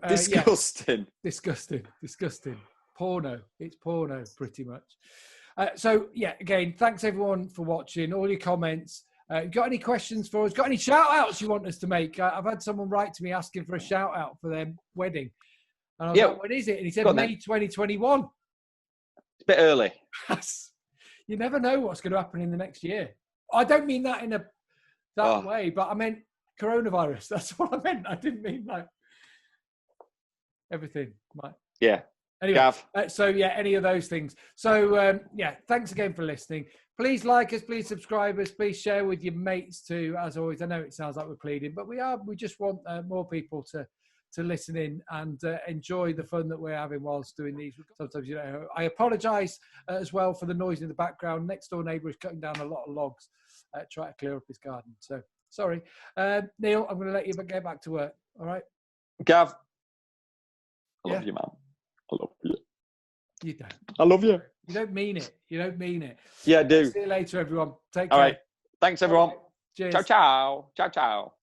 Disgusting. Disgusting. Porno. It's porno, pretty much. Again, thanks everyone for watching. All your comments. Got any questions for us? Got any shout-outs you want us to make? I've had someone write to me asking for a shout-out for their wedding. And I was like, when is it? And he said May 2021. It's a bit early. You never know what's going to happen in the next year. I don't mean that in that way, but I meant coronavirus. That's what I meant. I didn't mean like everything. Yeah. Anyway, any of those things. So, thanks again for listening. Please like us, please subscribe us, please share with your mates too. As always, I know it sounds like we're pleading, but we just want more people to listen in and enjoy the fun that we're having whilst doing these. Sometimes, I apologise as well for the noise in the background. Next door neighbour is cutting down a lot of logs, trying to clear up his garden. So Sorry. Neil, I'm going to let you get back to work. All right? Gav, I Yeah. love you, man. I love you. You don't. I love you. You don't mean it. You don't mean it. Yeah, I do. See you later, everyone. Take All care. right. Thanks, everyone. Bye-bye. Cheers. Ciao, ciao. Ciao, ciao.